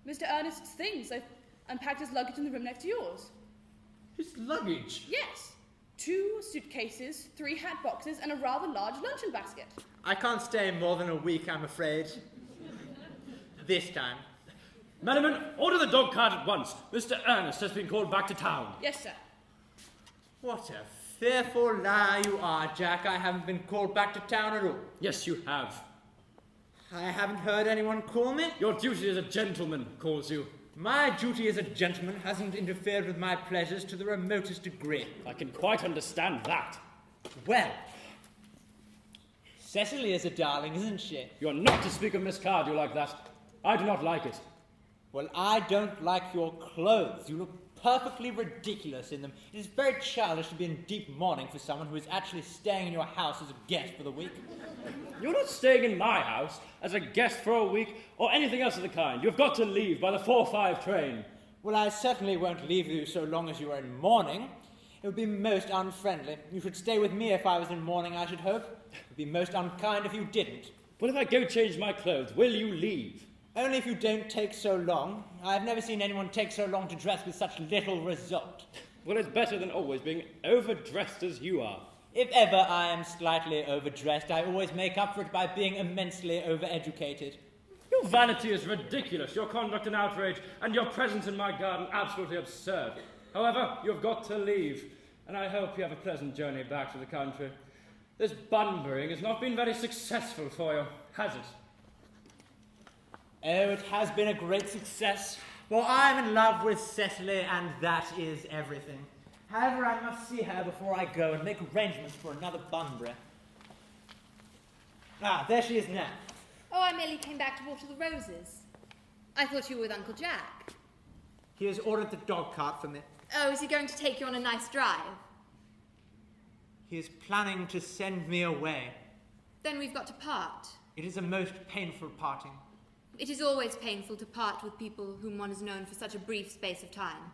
Mr. Ernest's things. I've unpacked his luggage in the room next to yours. His luggage? Yes. 2 suitcases, 3 hat boxes, and a rather large luncheon basket. I can't stay more than a week, I'm afraid. This time. Merriman, order the dog cart at once. Mr. Ernest has been called back to town. Yes, sir. What a fearful liar you are, Jack. I haven't been called back to town at all. Yes, you have. I haven't heard anyone call me. Your duty as a gentleman calls you. My duty as a gentleman hasn't interfered with my pleasures to the remotest degree. I can quite understand that. Well, Cecily is a darling, isn't she? You are not to speak of Miss Cardew like that. I do not like it. Well, I don't like your clothes. You look perfectly ridiculous in them. It is very childish to be in deep mourning for someone who is actually staying in your house as a guest for the week. You're not staying in my house as a guest for a week or anything else of the kind. You've got to leave by the 4:05 train. Well, I certainly won't leave you so long as you are in mourning. It would be most unfriendly. You should stay with me if I was in mourning, I should hope. It would be most unkind if you didn't. But if I go change my clothes, will you leave? Only if you don't take so long. I've never seen anyone take so long to dress with such little result. Well, it's better than always being overdressed as you are. If ever I am slightly overdressed, I always make up for it by being immensely overeducated. Your vanity is ridiculous, your conduct an outrage, and your presence in my garden absolutely absurd. However, you've got to leave, and I hope you have a pleasant journey back to the country. This Bunburying has not been very successful for you, has it? Oh, it has been a great success, for I am in love with Cecily, and that is everything. However, I must see her before I go and make arrangements for another Bunbury. Ah, there she is now. Oh, I merely came back to water the roses. I thought you were with Uncle Jack. He has ordered the dog cart for me. Oh, is he going to take you on a nice drive? He is planning to send me away. Then we've got to part. It is a most painful parting. It is always painful to part with people whom one has known for such a brief space of time.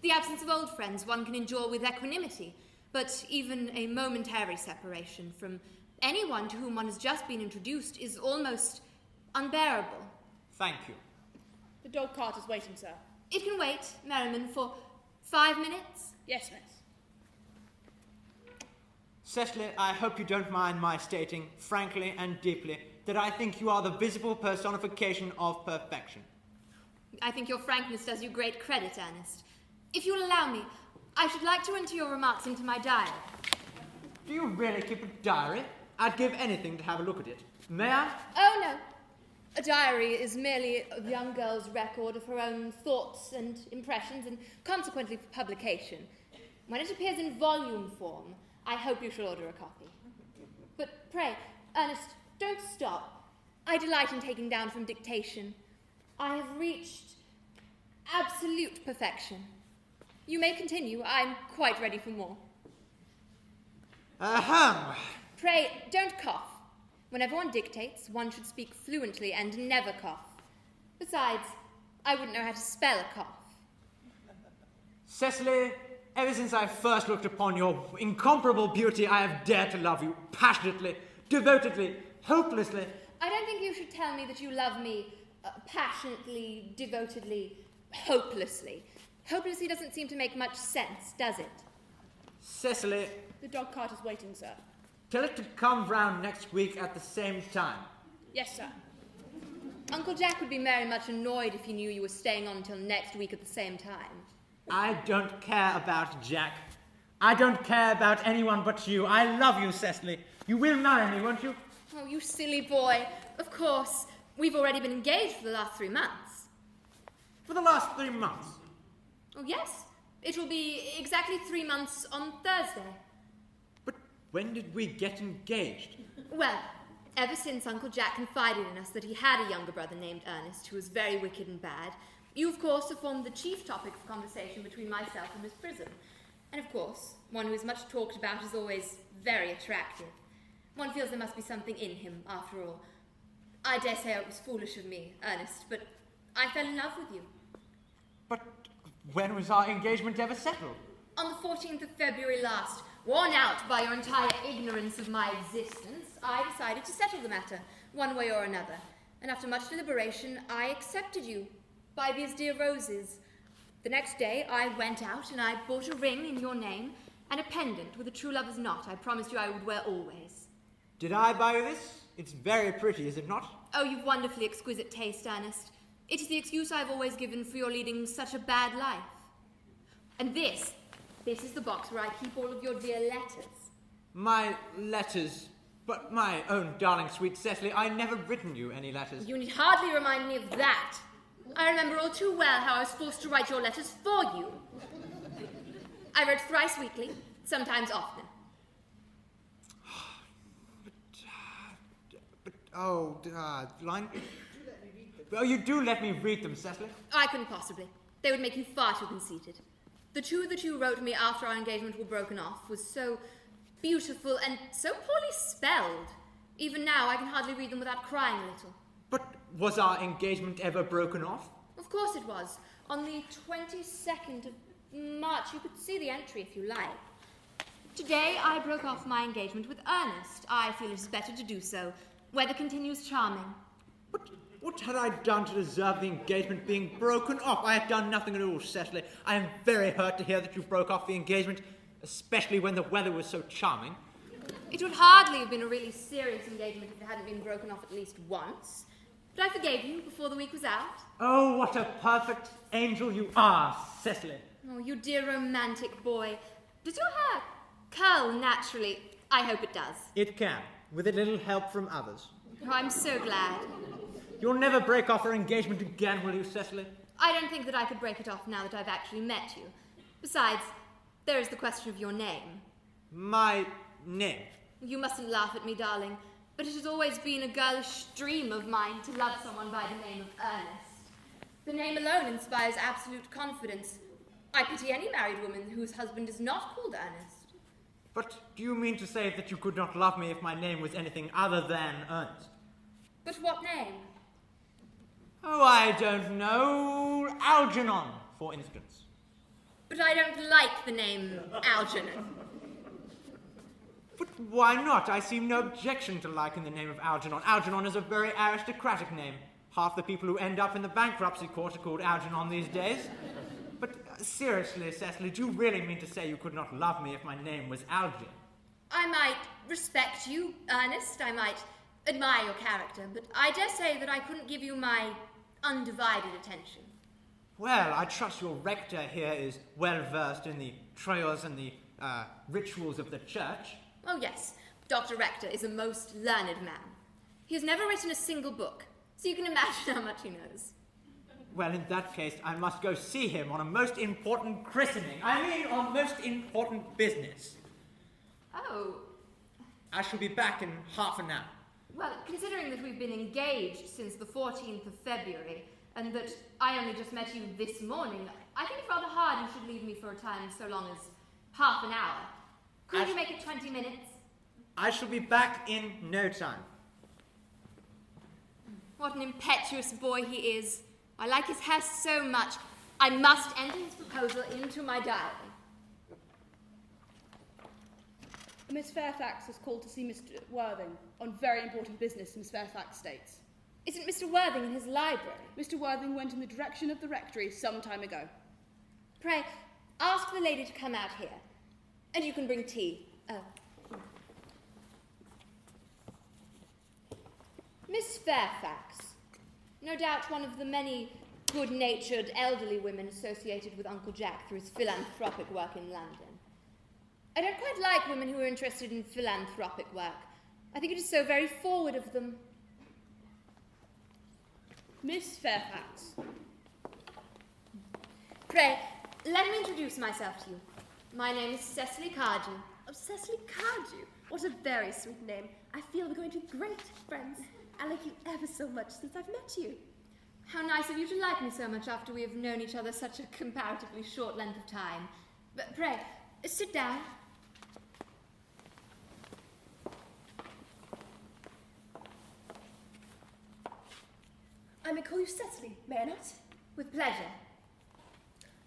The absence of old friends one can endure with equanimity, but even a momentary separation from anyone to whom one has just been introduced is almost unbearable. Thank you. The dog cart is waiting, sir. It can wait, Merriman, for 5 minutes? Yes, miss. Cecily, I hope you don't mind my stating, frankly and deeply, that I think you are the visible personification of perfection. I think your frankness does you great credit, Ernest. If you'll allow me, I should like to enter your remarks into my diary. Do you really keep a diary? I'd give anything to have a look at it. May I? Oh, no. A diary is merely a young girl's record of her own thoughts and impressions, and consequently for publication. When it appears in volume form, I hope you shall order a copy. But pray, Ernest, Don't stop. I delight in taking down from dictation. I have reached absolute perfection. You may continue. I'm quite ready for more. Ahem. Pray, don't cough. Whenever one dictates, one should speak fluently and never cough. Besides, I wouldn't know how to spell a cough. Cecily, ever since I first looked upon your incomparable beauty, I have dared to love you passionately, devotedly, hopelessly. I don't think you should tell me that you love me passionately, devotedly, hopelessly. Hopelessly doesn't seem to make much sense, does it? Cecily, The dog cart is waiting, sir. tell it to come round next week at the same time. Yes, sir. Uncle Jack would be very much annoyed if he knew you were staying on until next week at the same time. I don't care about Jack. I don't care about anyone but you. I love you, Cecily. You will marry me, won't you? Oh, you silly boy. Of course. We've already been engaged for the last 3 months. For the last 3 months. Oh, yes. It will be exactly 3 months on Thursday. But when did we get engaged? Well, ever since Uncle Jack confided in us that he had a younger brother named Ernest who was very wicked and bad, you, of course, have formed the chief topic of conversation between myself and Miss Prism. And, of course, one who is much talked about is always very attractive. One feels there must be something in him, after all. I dare say it was foolish of me, Ernest, but I fell in love with you. But when was our engagement ever settled? On the 14th of February last, worn out by your entire ignorance of my existence, I decided to settle the matter, one way or another. And after much deliberation, I accepted you. By these dear roses. The next day, I went out and I bought a ring in your name and a pendant with a true lover's knot I promised you I would wear always. Did I buy you this? It's very pretty, is it not? Oh, you've wonderfully exquisite taste, Ernest. It is the excuse I've always given for your leading such a bad life. And this is the box where I keep all of your dear letters. My letters. But my own darling sweet Cecily, I never written you any letters. You need hardly remind me of that. I remember all too well how I was forced to write your letters for you. I wrote thrice weekly, sometimes oftener. Line? Oh, you do let me read them, Cecily. I couldn't possibly. They would make you far too conceited. The two that you wrote me after our engagement were broken off was so beautiful and so poorly spelled. Even now, I can hardly read them without crying a little. But was our engagement ever broken off? Of course it was. On the 22nd of March, you could see the entry if you like. Today, I broke off my engagement with Ernest. I feel it is better to do so. Weather continues charming. But what had I done to deserve the engagement being broken off? I had done nothing at all, Cecily. I am very hurt to hear that you broke off the engagement, especially when the weather was so charming. It would hardly have been a really serious engagement if it hadn't been broken off at least once. But I forgave you before the week was out. Oh, what a perfect angel you are, Cecily. Oh, you dear romantic boy. Does your hair curl naturally? I hope it does. It can, with a little help from others. Oh, I'm so glad. You'll never break off our engagement again, will you, Cecily? I don't think that I could break it off now that I've actually met you. Besides, there is the question of your name. My name? You mustn't laugh at me, darling, but it has always been a girlish dream of mine to love someone by the name of Ernest. The name alone inspires absolute confidence. I pity any married woman whose husband is not called Ernest. But do you mean to say that you could not love me if my name was anything other than Ernest? But what name? Oh, I don't know. Algernon, for instance. But I don't like the name Algernon. But why not? I see no objection to liking the name of Algernon. Algernon is a very aristocratic name. Half the people who end up in the bankruptcy court are called Algernon these days. But seriously, Cecily, do you really mean to say you could not love me if my name was Algernon? I might respect you, Ernest. I might admire your character, but I dare say that I couldn't give you my undivided attention. Well, I trust your rector here is well versed in the trails and the rituals of the church. Oh, yes. Dr. Rector is a most learned man. He has never written a single book, so you can imagine how much he knows. Well, in that case, I must go see him on a most important christening. I mean, on most important business. Oh. I shall be back in half an hour. Well, considering that we've been engaged since the 14th of February, and that I only just met you this morning, I think it's rather hard you should leave me for a time so long as half an hour. Could you make it 20 minutes? I shall be back in no time. What an impetuous boy he is. I like his hair so much. I must enter his proposal into my diary. Miss Fairfax has called to see Mr. Worthing on very important business, Miss Fairfax states. Isn't Mr. Worthing in his library? Mr. Worthing went in the direction of the rectory some time ago. Pray, ask the lady to come out here. And you can bring tea. Oh. Miss Fairfax. No doubt one of the many good-natured elderly women associated with Uncle Jack through his philanthropic work in London. I don't quite like women who are interested in philanthropic work. I think it is so very forward of them. Miss Fairfax. Pray, let me introduce myself to you. My name is Cecily Cardew. Oh, Cecily Cardew. What a very sweet name. I feel we're going to be great friends. I like you ever so much since I've met you. How nice of you to like me so much after we have known each other such a comparatively short length of time. But pray, sit down. I may call you Cecily, may I not? With pleasure.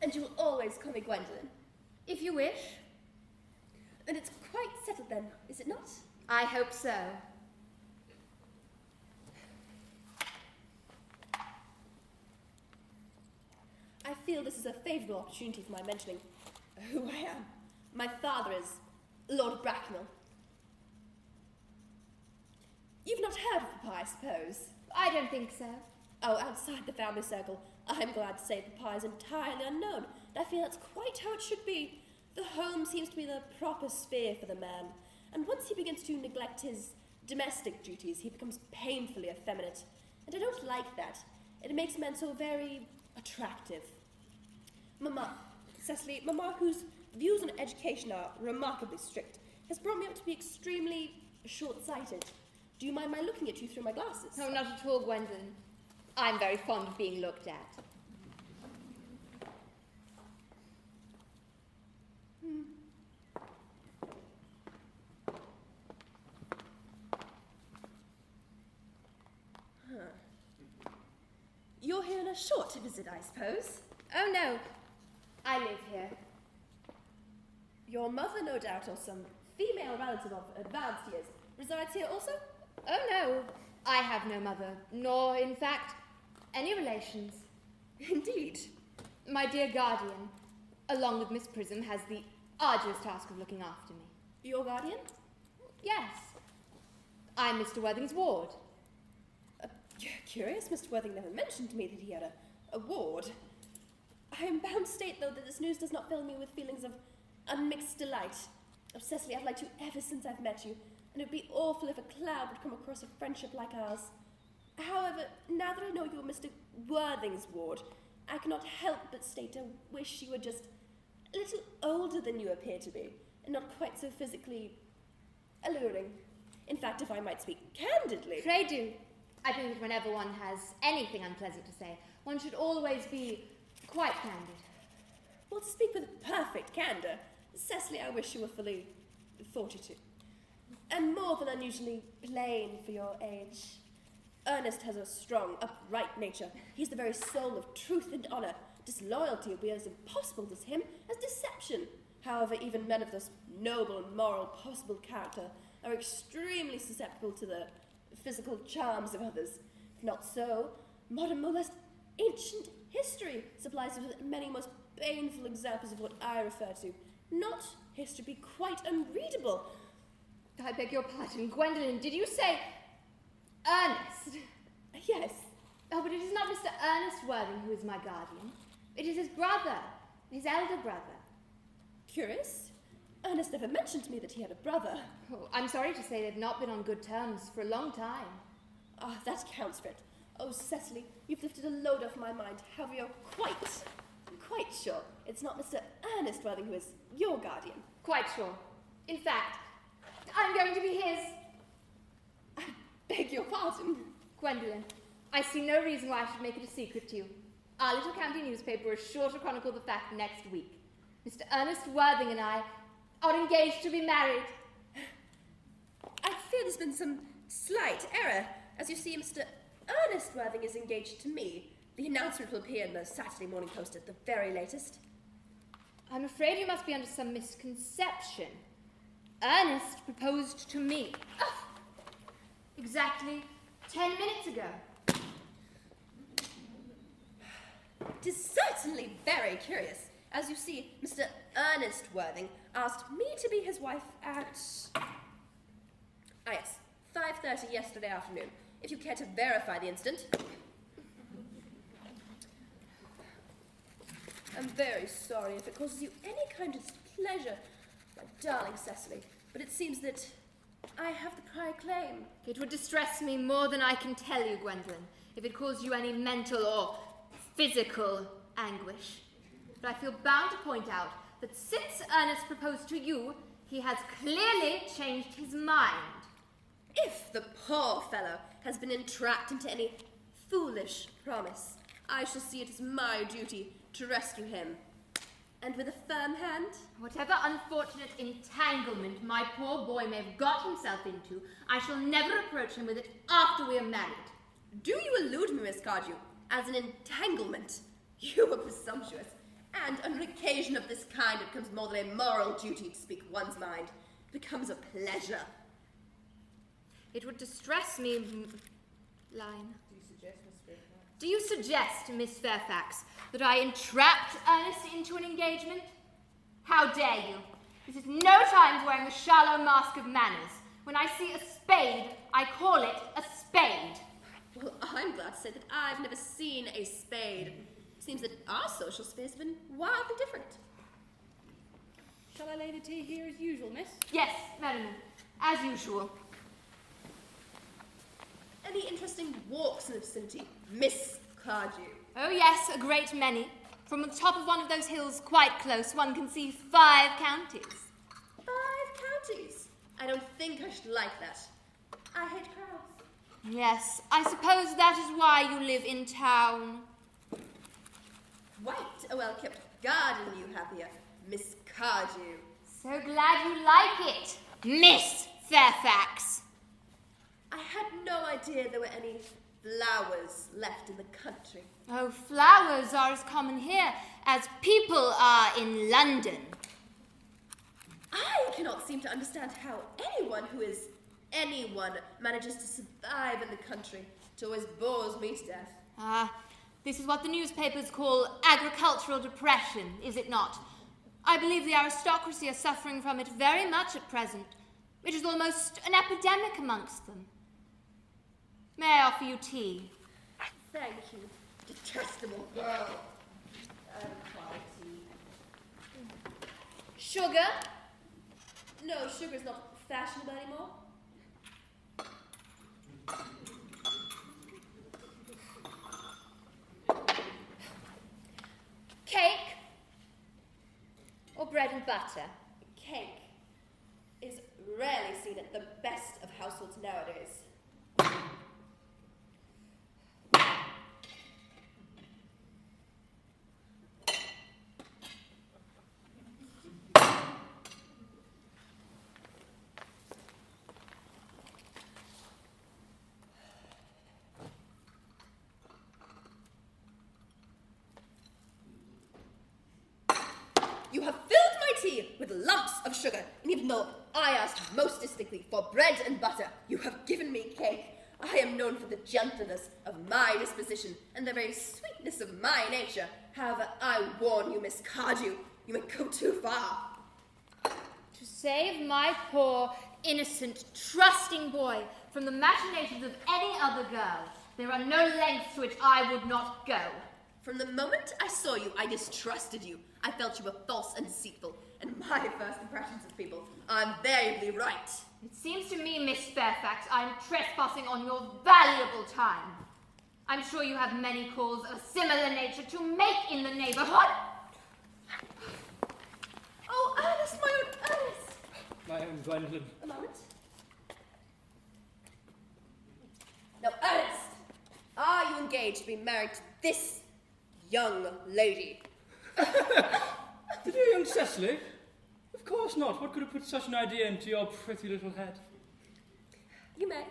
And you will always call me Gwendolen. If you wish. And it's quite settled then, is it not? I hope so. I feel this is a favourable opportunity for my mentioning who I am. My father is Lord Bracknell. You've not heard of Papa, I suppose? I don't think so. Oh, outside the family circle, I'm glad to say Papa is entirely unknown. And I feel that's quite how it should be. The home seems to be the proper sphere for the man. And once he begins to neglect his domestic duties, he becomes painfully effeminate. And I don't like that. It makes men so very attractive. Mamma, Cecily, Mamma, whose views on education are remarkably strict, has brought me up to be extremely short-sighted. Do you mind my looking at you through my glasses? Oh, not at all, Gwendolen. I'm very fond of being looked at. You're here on a short visit, I suppose? Oh, no. I live here. Your mother, no doubt, or some female relative of advanced years, resides here also? Oh, no. I have no mother, nor, in fact, any relations. Indeed. My dear guardian, along with Miss Prism, has the arduous task of looking after me. Your guardian? Yes. I'm Mr. Worthing's ward. Curious, Mr. Worthing never mentioned to me that he had a ward. I am bound to state, though, that this news does not fill me with feelings of unmixed delight. Oh, Cecily, I've liked you ever since I've met you, and it would be awful if a cloud would come across a friendship like ours. However, now that I know you're Mr. Worthing's ward, I cannot help but state I wish you were just a little older than you appear to be, and not quite so physically alluring. In fact, if I might speak candidly... Pray do. I think that whenever one has anything unpleasant to say, one should always be quite candid. Well, to speak with perfect candour, Cecily, I wish you were fully 42. And more than unusually plain for your age. Ernest has a strong, upright nature. He's the very soul of truth and honour. Disloyalty will be as impossible to him as deception. However, even men of this noble, moral, possible character are extremely susceptible to the physical charms of others. If not so, modern, molest, ancient history supplies us with many most painful examples of what I refer to. Not history be quite unreadable. I beg your pardon, Gwendolen, did you say Ernest? Yes. Oh, but it is not Mr. Ernest Worthing who is my guardian. It is his brother, his elder brother. Curious. Ernest never mentioned to me that he had a brother. Oh, I'm sorry to say they've not been on good terms for a long time. Ah, that counts for it. Oh, Cecily, you've lifted a load off my mind. However, you're quite sure it's not Mr. Ernest Worthing who is your guardian. Quite sure. In fact, I'm going to be his. I beg your pardon. Gwendolen, I see no reason why I should make it a secret to you. Our little county newspaper is sure to chronicle the fact next week. Mr. Ernest Worthing and I are engaged to be married. I fear there's been some slight error. As you see, Mr. Ernest Worthing is engaged to me. The announcement will appear in the Saturday Morning Post at the very latest. I'm afraid you must be under some misconception. Ernest proposed to me. Exactly 10 minutes ago. It is certainly very curious. As you see, Mr. Ernest Worthing asked me to be his wife at... yes, 5:30 yesterday afternoon. If you care to verify the incident. I'm very sorry if it causes you any kind of displeasure, my darling Cecily, but it seems that I have the prior claim. It would distress me more than I can tell you, Gwendolen, if it caused you any mental or physical anguish. But I feel bound to point out that since Ernest proposed to you, he has clearly changed his mind. If the poor fellow has been entrapped into any foolish promise, I shall see it as my duty to rescue him. And with a firm hand? Whatever unfortunate entanglement my poor boy may have got himself into, I shall never approach him with it after we are married. Do you allude me, Miss Cardew, as an entanglement? You are presumptuous, and on an occasion of this kind it becomes more than a moral duty to speak one's mind. It becomes a pleasure. It would distress me... Line. Do you suggest, Miss Fairfax, that I entrapped Ernest into an engagement? How dare you? This is no time for wearing the shallow mask of manners. When I see a spade, I call it a spade. Well, I'm glad to say that I've never seen a spade. It seems that our social spheres have been wildly different. Shall I lay the tea here as usual, miss? Yes, Merriman, as usual. Any interesting walks in the vicinity, Miss Cardew? Oh yes, a great many. From the top of one of those hills quite close, one can see 5 counties. 5 counties? I don't think I should like that. I hate crowds. Yes, I suppose that is why you live in town. Quite a well-kept garden you have here, Miss Cardew. So glad you like it, Miss Fairfax. I had no idea there were any flowers left in the country. Oh, flowers are as common here as people are in London. I cannot seem to understand how anyone manages to survive in the country. It always bores me to death. This is what the newspapers call agricultural depression, is it not? I believe the aristocracy are suffering from it very much at present. It is almost an epidemic amongst them. May I offer you tea? Thank you, detestable girl. Tea. Sugar? No, sugar's not fashionable anymore. Cake? Or bread and butter? Cake is rarely seen at the best of households nowadays. You have filled my tea with lumps of sugar, and even though I asked most distinctly for bread and butter, you have given me cake. I am known for the gentleness of my disposition and the very sweetness of my nature. However, I warn you, Miss Cardew, you may go too far. To save my poor, innocent, trusting boy from the machinations of any other girl, there are no lengths to which I would not go. From the moment I saw you, I distrusted you. I felt you were false and deceitful, and my first impressions of people are invariably right. It seems to me, Miss Fairfax, I am trespassing on your valuable time. I'm sure you have many calls of similar nature to make in the neighborhood. Oh, Ernest, my own Ernest! My own Gwendolen. A moment. Now, Ernest, are you engaged to be married to this young lady? The dear young Cecily? Of course not. What could have put such an idea into your pretty little head? You may.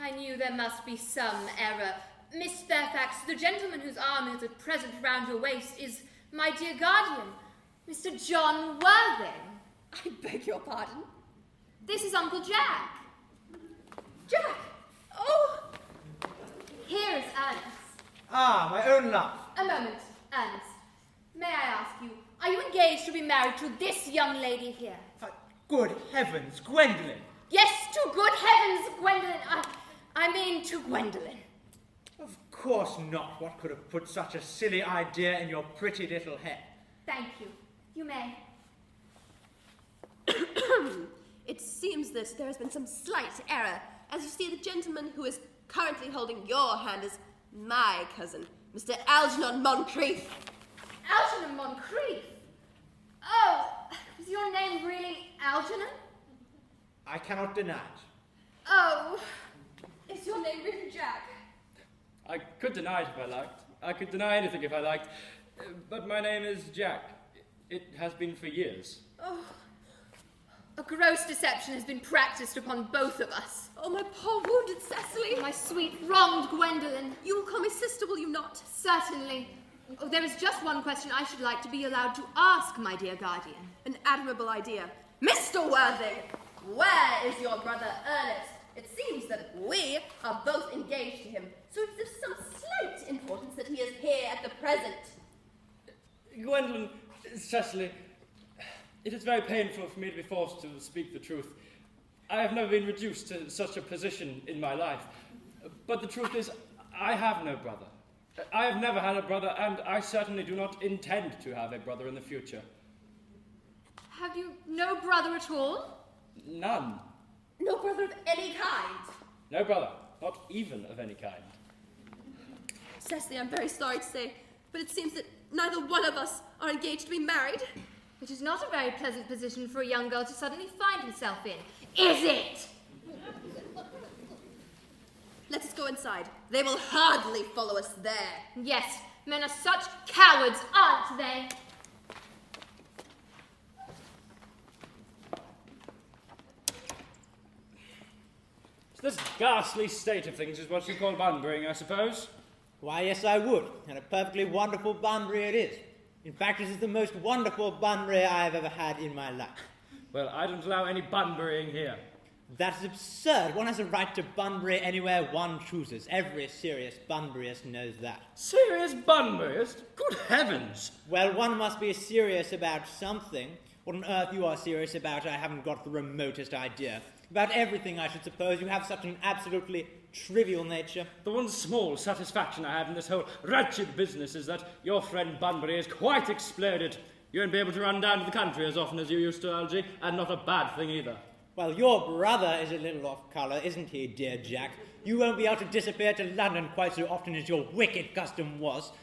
I knew there must be some error. Miss Fairfax, the gentleman whose arm is at present round your waist is my dear guardian, Mr. John Worthing. I beg your pardon. This is Uncle Jack. Jack! Oh! Here is Ernest. Ah, my own love. A moment, Ernest. May I ask you, are you engaged to be married to this young lady here? Good heavens, Gwendolen. Yes, to good heavens, Gwendolen. I mean to Gwendolen. Of course not. What could have put such a silly idea in your pretty little head? Thank you. You may. It seems that there has been some slight error. As you see, the gentleman who is currently holding your hand is my cousin, Mr. Algernon Moncrief. Algernon Moncrief? Oh, is your name really Algernon? I cannot deny it. Oh, is your name really Jack? I could deny it if I liked. I could deny anything if I liked. But my name is Jack. It has been for years. Oh, a gross deception has been practiced upon both of us. Oh, my poor wounded Cecily. My sweet, wronged Gwendolen. You will call me sister, will you not? Certainly. Oh, there is just one question I should like to be allowed to ask, my dear guardian. An admirable idea. Mr. Worthing, where is your brother Ernest? It seems that we are both engaged to him, so it is of some slight importance that he is here at the present. Gwendolen, Cecily, it is very painful for me to be forced to speak the truth. I have never been reduced to such a position in my life. But the truth is, I have no brother. I have never had a brother, and I certainly do not intend to have a brother in the future. Have you no brother at all? None. No brother of any kind. No brother, not even of any kind. Cecily, I'm very sorry to say, but it seems that neither one of us are engaged to be married. Which is not a very pleasant position for a young girl to suddenly find herself in, is it? Let us go inside. They will hardly follow us there. Yes, men are such cowards, aren't they? So this ghastly state of things is what you call bunburying, I suppose? Why, yes, I would. And a perfectly wonderful Bunbury it is. In fact, it is the most wonderful Bunbury I have ever had in my life. Well, I don't allow any bunburying here. That is absurd. One has a right to Bunbury anywhere one chooses. Every serious Bunburyist knows that. Serious bunburyist? Good heavens! Well, one must be serious about something. What on earth you are serious about, I haven't got the remotest idea. About everything, I should suppose. You have such an absolutely trivial nature. The one small satisfaction I have in this whole wretched business is that your friend Bunbury is quite exploded. You won't be able to run down to the country as often as you used to, Algy, and not a bad thing either. Well, your brother is a little off colour, isn't he, dear Jack? You won't be able to disappear to London quite so often as your wicked custom was.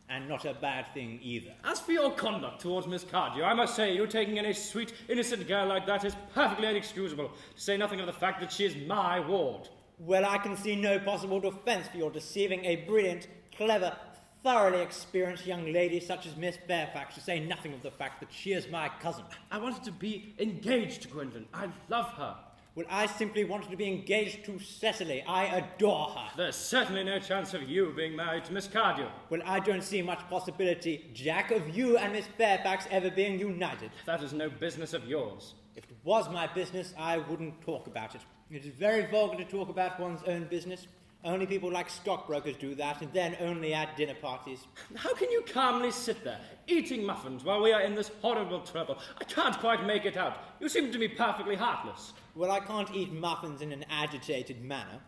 And not a bad thing either. As for your conduct towards Miss Cardew, I must say you taking in a sweet, innocent girl like that is perfectly inexcusable, to say nothing of the fact that she is my ward. Well, I can see no possible defence for your deceiving a brilliant, clever, thoroughly experienced young lady such as Miss Fairfax, to say nothing of the fact that she is my cousin. I wanted to be engaged to Gwendolen. I love her. Well, I simply wanted to be engaged to Cecily. I adore her. There's certainly no chance of you being married to Miss Cardew. Well, I don't see much possibility, Jack, of you and Miss Fairfax ever being united. That is no business of yours. If it was my business, I wouldn't talk about it. It is very vulgar to talk about one's own business. Only people like stockbrokers do that, and then only at dinner parties. How can you calmly sit there, eating muffins, while we are in this horrible trouble? I can't quite make it out. You seem to be perfectly heartless. Well, I can't eat muffins in an agitated manner.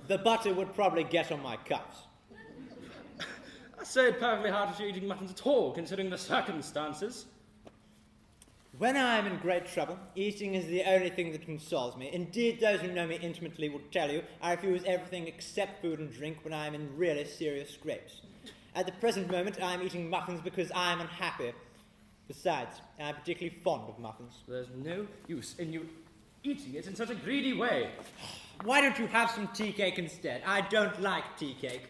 The butter would probably get on my cuffs. I say it perfectly heartless you're eating muffins at all, considering the circumstances. When I am in great trouble, eating is the only thing that consoles me. Indeed, those who know me intimately will tell you I refuse everything except food and drink when I am in really serious scrapes. At the present moment, I am eating muffins because I am unhappy. Besides, I am particularly fond of muffins. There's no use in you... eating it in such a greedy way? Why don't you have some tea cake instead? I don't like tea cake.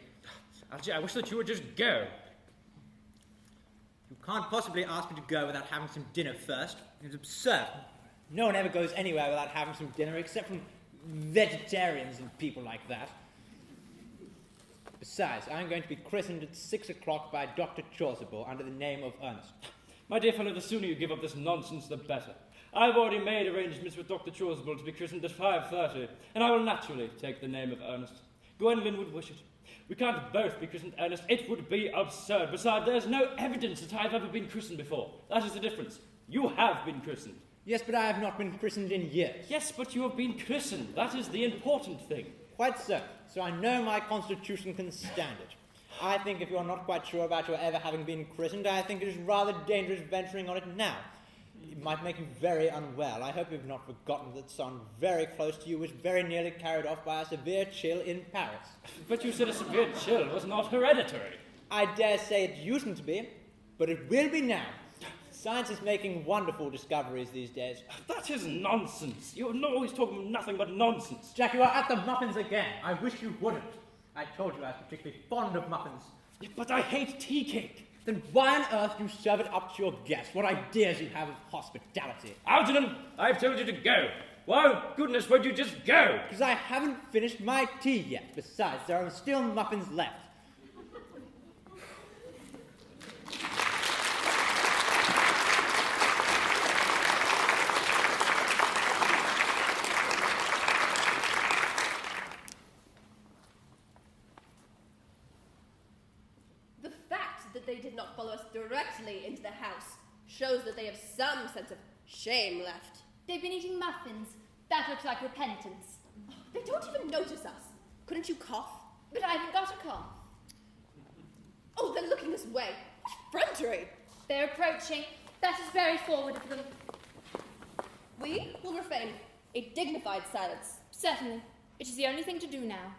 Algy, I wish that you would just go. You can't possibly ask me to go without having some dinner first. It's absurd. No one ever goes anywhere without having some dinner, except from vegetarians and people like that. Besides, I'm going to be christened at 6 o'clock by Dr. Chasuble under the name of Ernest. My dear fellow, the sooner you give up this nonsense, the better. I've already made arrangements with Dr. Chasuble to be christened at 5:30, and I will naturally take the name of Ernest. Gwendolen would wish it. We can't both be christened Ernest. It would be absurd. Besides, there's no evidence that I've ever been christened before. That is the difference. You have been christened. Yes, but I have not been christened in years. Yes, but you have been christened. That is the important thing. Quite so. So I know my constitution can stand it. I think if you're not quite sure about your ever having been christened, I think it is rather dangerous venturing on it now. It might make you very unwell. I hope you've not forgotten that someone very close to you was very nearly carried off by a severe chill in Paris. But you said a severe chill was not hereditary. I dare say it usedn't to be, but it will be now. Science is making wonderful discoveries these days. That is nonsense. You're not always talking nothing but nonsense. Jack, you are at the muffins again. I wish you wouldn't. I told you I was particularly fond of muffins. Yeah, but I hate tea cake. Then why on earth do you serve it up to your guests? What ideas you have of hospitality? Algernon, I've told you to go. Why, goodness, won't you just go? Because I haven't finished my tea yet. Besides, there are still muffins left. They did not follow us directly into the house shows that they have some sense of shame left. They've been eating muffins. That looks like repentance. They don't even notice us. Couldn't you cough? But I haven't got a cough. Oh, they're looking this way. What effrontery! They're approaching. That is very forward of them. We will refrain. A dignified silence. Certainly. It is the only thing to do now.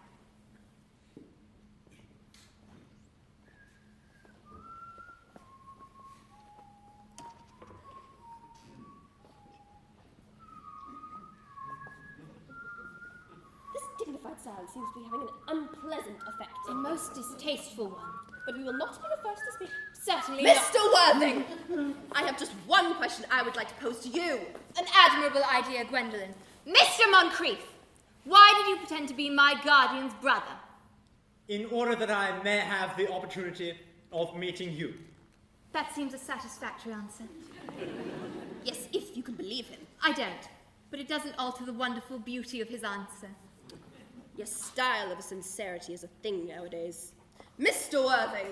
Dignified silence seems to be having an unpleasant effect. A most distasteful one. But we will not be the first to speak. Certainly Mr. Worthing! I have just one question I would like to pose to you. An admirable idea, Gwendolen. Mr. Moncrief, why did you pretend to be my guardian's brother? In order that I may have the opportunity of meeting you. That seems a satisfactory answer. Yes, if you can believe him. I don't, but it doesn't alter the wonderful beauty of his answer. Your style of sincerity is a thing nowadays. Mr. Worthing,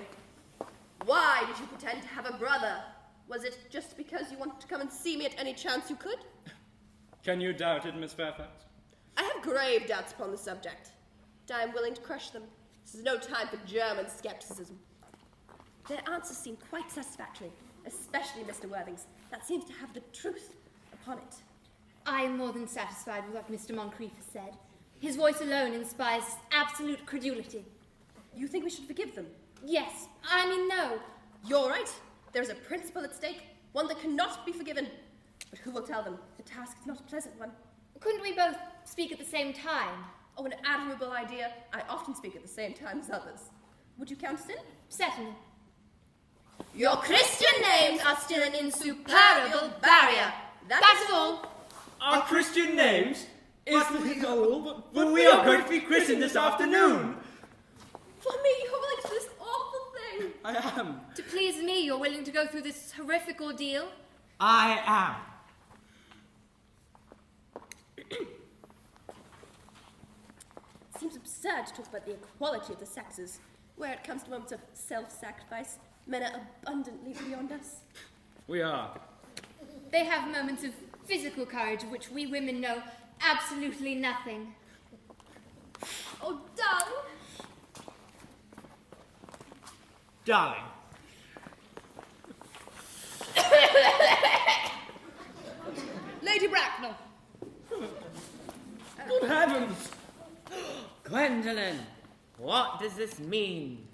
why did you pretend to have a brother? Was it just because you wanted to come and see me at any chance you could? Can you doubt it, Miss Fairfax? I have grave doubts upon the subject, and I am willing to crush them. This is no time for German skepticism. Their answers seem quite satisfactory, especially Mr. Worthing's. That seems to have the truth upon it. I am more than satisfied with what Mr. Moncrief has said. His voice alone inspires absolute credulity. You think we should forgive them? Yes. I mean, no. You're right. There's a principle at stake, one that cannot be forgiven. But who will tell them? The task is not a pleasant one. Couldn't we both speak at the same time? Oh, an admirable idea. I often speak at the same time as others. Would you count us in? Certainly. Your Christian names are still an insuperable barrier. That is all. Our Christian names? But we are going to be christened this afternoon. For me, you're willing to do this awful thing. I am. To please me, you're willing to go through this horrific ordeal? I am. It seems absurd to talk about the equality of the sexes. Where it comes to moments of self-sacrifice, men are abundantly beyond us. We are. They have moments of physical courage of which we women know absolutely nothing. Oh, darling. Darling. Lady Bracknell. Good heavens! Gwendolen, what does this mean?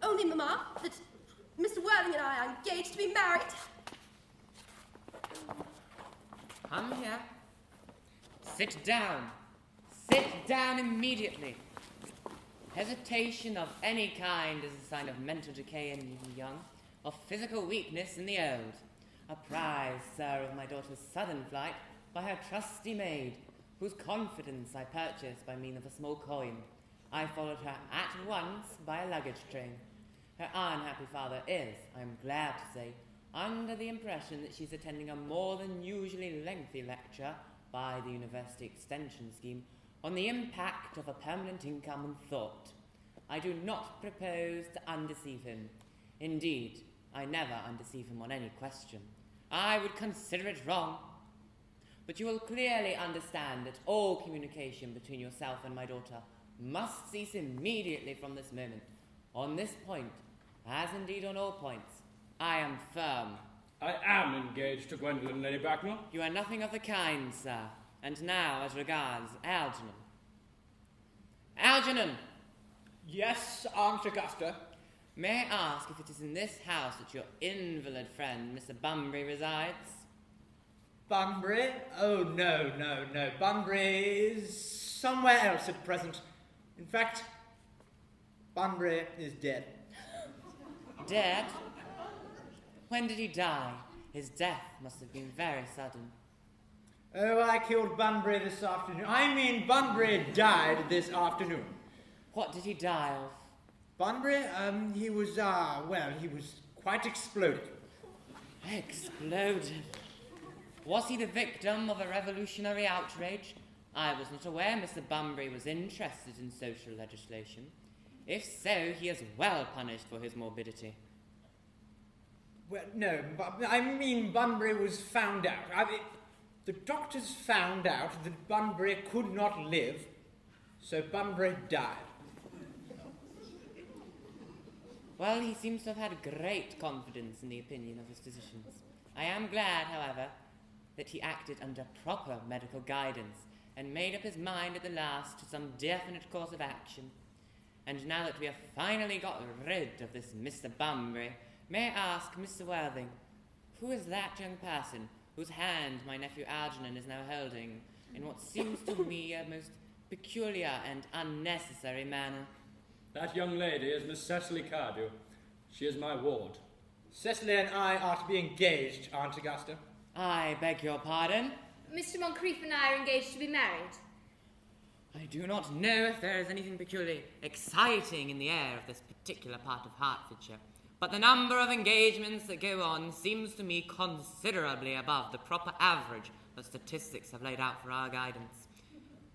Only, Mamma, that Mr. Worthing and I are engaged to be married. Come here. Sit down. Sit down immediately. Hesitation of any kind is a sign of mental decay in the young, of physical weakness in the old. Apprised, sir, of my daughter's sudden flight by her trusty maid, whose confidence I purchased by means of a small coin. I followed her at once by a luggage train. Her unhappy father is, I am glad to say, under the impression that she's attending a more than usually lengthy lecture by the University Extension Scheme on the impact of a permanent income on thought. I do not propose to undeceive him. Indeed, I never undeceive him on any question. I would consider it wrong. But you will clearly understand that all communication between yourself and my daughter must cease immediately from this moment. On this point, as indeed on all points, I am firm. I am engaged to Gwendolen, Lady Bracknell. You are nothing of the kind, sir. And now, as regards Algernon. Algernon! Yes, Aunt Augusta. May I ask if it is in this house that your invalid friend, Mr. Bunbury, resides? Bunbury? Oh, no. Bunbury is somewhere else at present. In fact, Bunbury is dead. Dead? When did he die? His death must have been very sudden. Oh, I killed Bunbury this afternoon. I mean, Bunbury died this afternoon. What did he die of? Bunbury? He was quite exploded. Exploded? Was he the victim of a revolutionary outrage? I was not aware Mr. Bunbury was interested in social legislation. If so, he is well punished for his morbidity. Well, no, I mean Bunbury was found out. The doctors found out that Bunbury could not live, so Bunbury died. Well, he seems to have had great confidence in the opinion of his physicians. I am glad, however, that he acted under proper medical guidance and made up his mind at the last to some definite course of action. And now that we have finally got rid of this Mr. Bunbury, may I ask Mr. Worthing, who is that young person whose hand my nephew Algernon is now holding in what seems to me a most peculiar and unnecessary manner? That young lady is Miss Cecily Cardew. She is my ward. Cecily and I are to be engaged, Aunt Augusta. I beg your pardon? Mr. Moncrief and I are engaged to be married. I do not know if there is anything peculiarly exciting in the air of this particular part of Hertfordshire, but the number of engagements that go on seems to me considerably above the proper average that statistics have laid out for our guidance.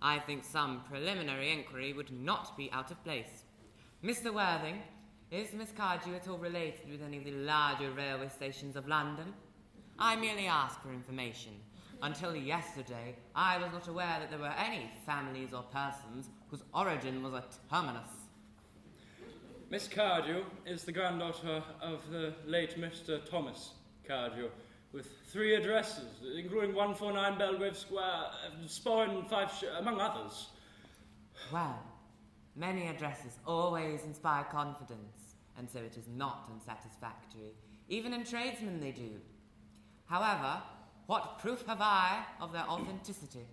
I think some preliminary inquiry would not be out of place. Mr. Worthing, is Miss Cardew at all related with any of the larger railway stations of London? I merely ask for information. Until yesterday, I was not aware that there were any families or persons whose origin was a terminus. Miss Cardew is the granddaughter of the late Mr. Thomas Cardew, with 3 addresses, including 149 Belgrave Square, Spohn, Fifeshire, among others. Well, many addresses always inspire confidence, and so it is not unsatisfactory. Even in tradesmen they do. However, what proof have I of their authenticity?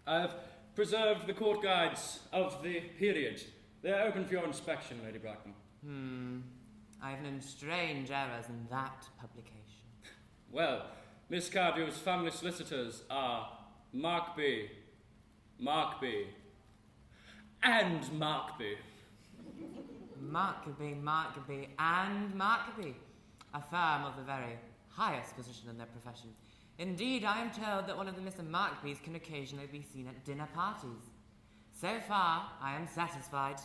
I have preserved the court guides of the period. They are open for your inspection, Lady Bracknell. I have known strange errors in that publication. Well, Miss Cardew's family solicitors are Markby, and Markby. Markby, and Markby, a firm of the very highest position in their profession. Indeed, I am told that one of the Mr. Markbys can occasionally be seen at dinner parties. So far, I am satisfied.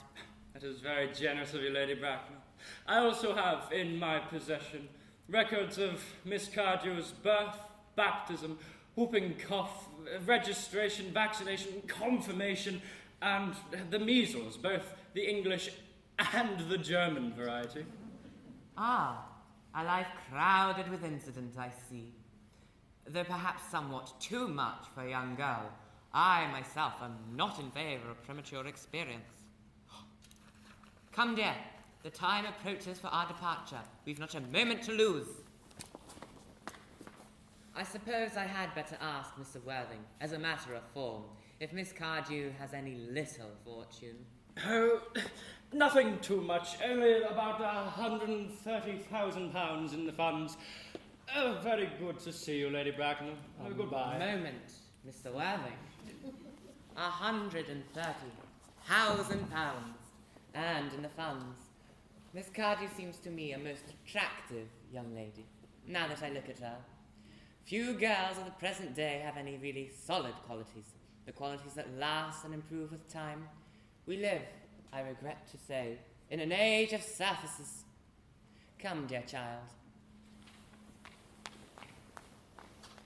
That is very generous of you, Lady Bracknell. I also have in my possession records of Miss Cardew's birth, baptism, whooping cough, registration, vaccination, confirmation, and the measles, both the English and the German variety. Ah, a life crowded with incident, I see. Though perhaps somewhat too much for a young girl, I myself am not in favour of premature experience. Come, dear, the time approaches for our departure. We've not a moment to lose. I suppose I had better ask Mr. Worthing, as a matter of form, if Miss Cardew has any little fortune. Oh, nothing too much. Only about £130,000 in the funds. Oh, very good to see you, Lady Bracknell. Oh, goodbye. A moment, Mr. Worthing. £130,000, and in the funds. Miss Cardew seems to me a most attractive young lady, now that I look at her. Few girls of the present day have any really solid qualities, the qualities that last and improve with time. We live, I regret to say, in an age of surfaces. Come, dear child.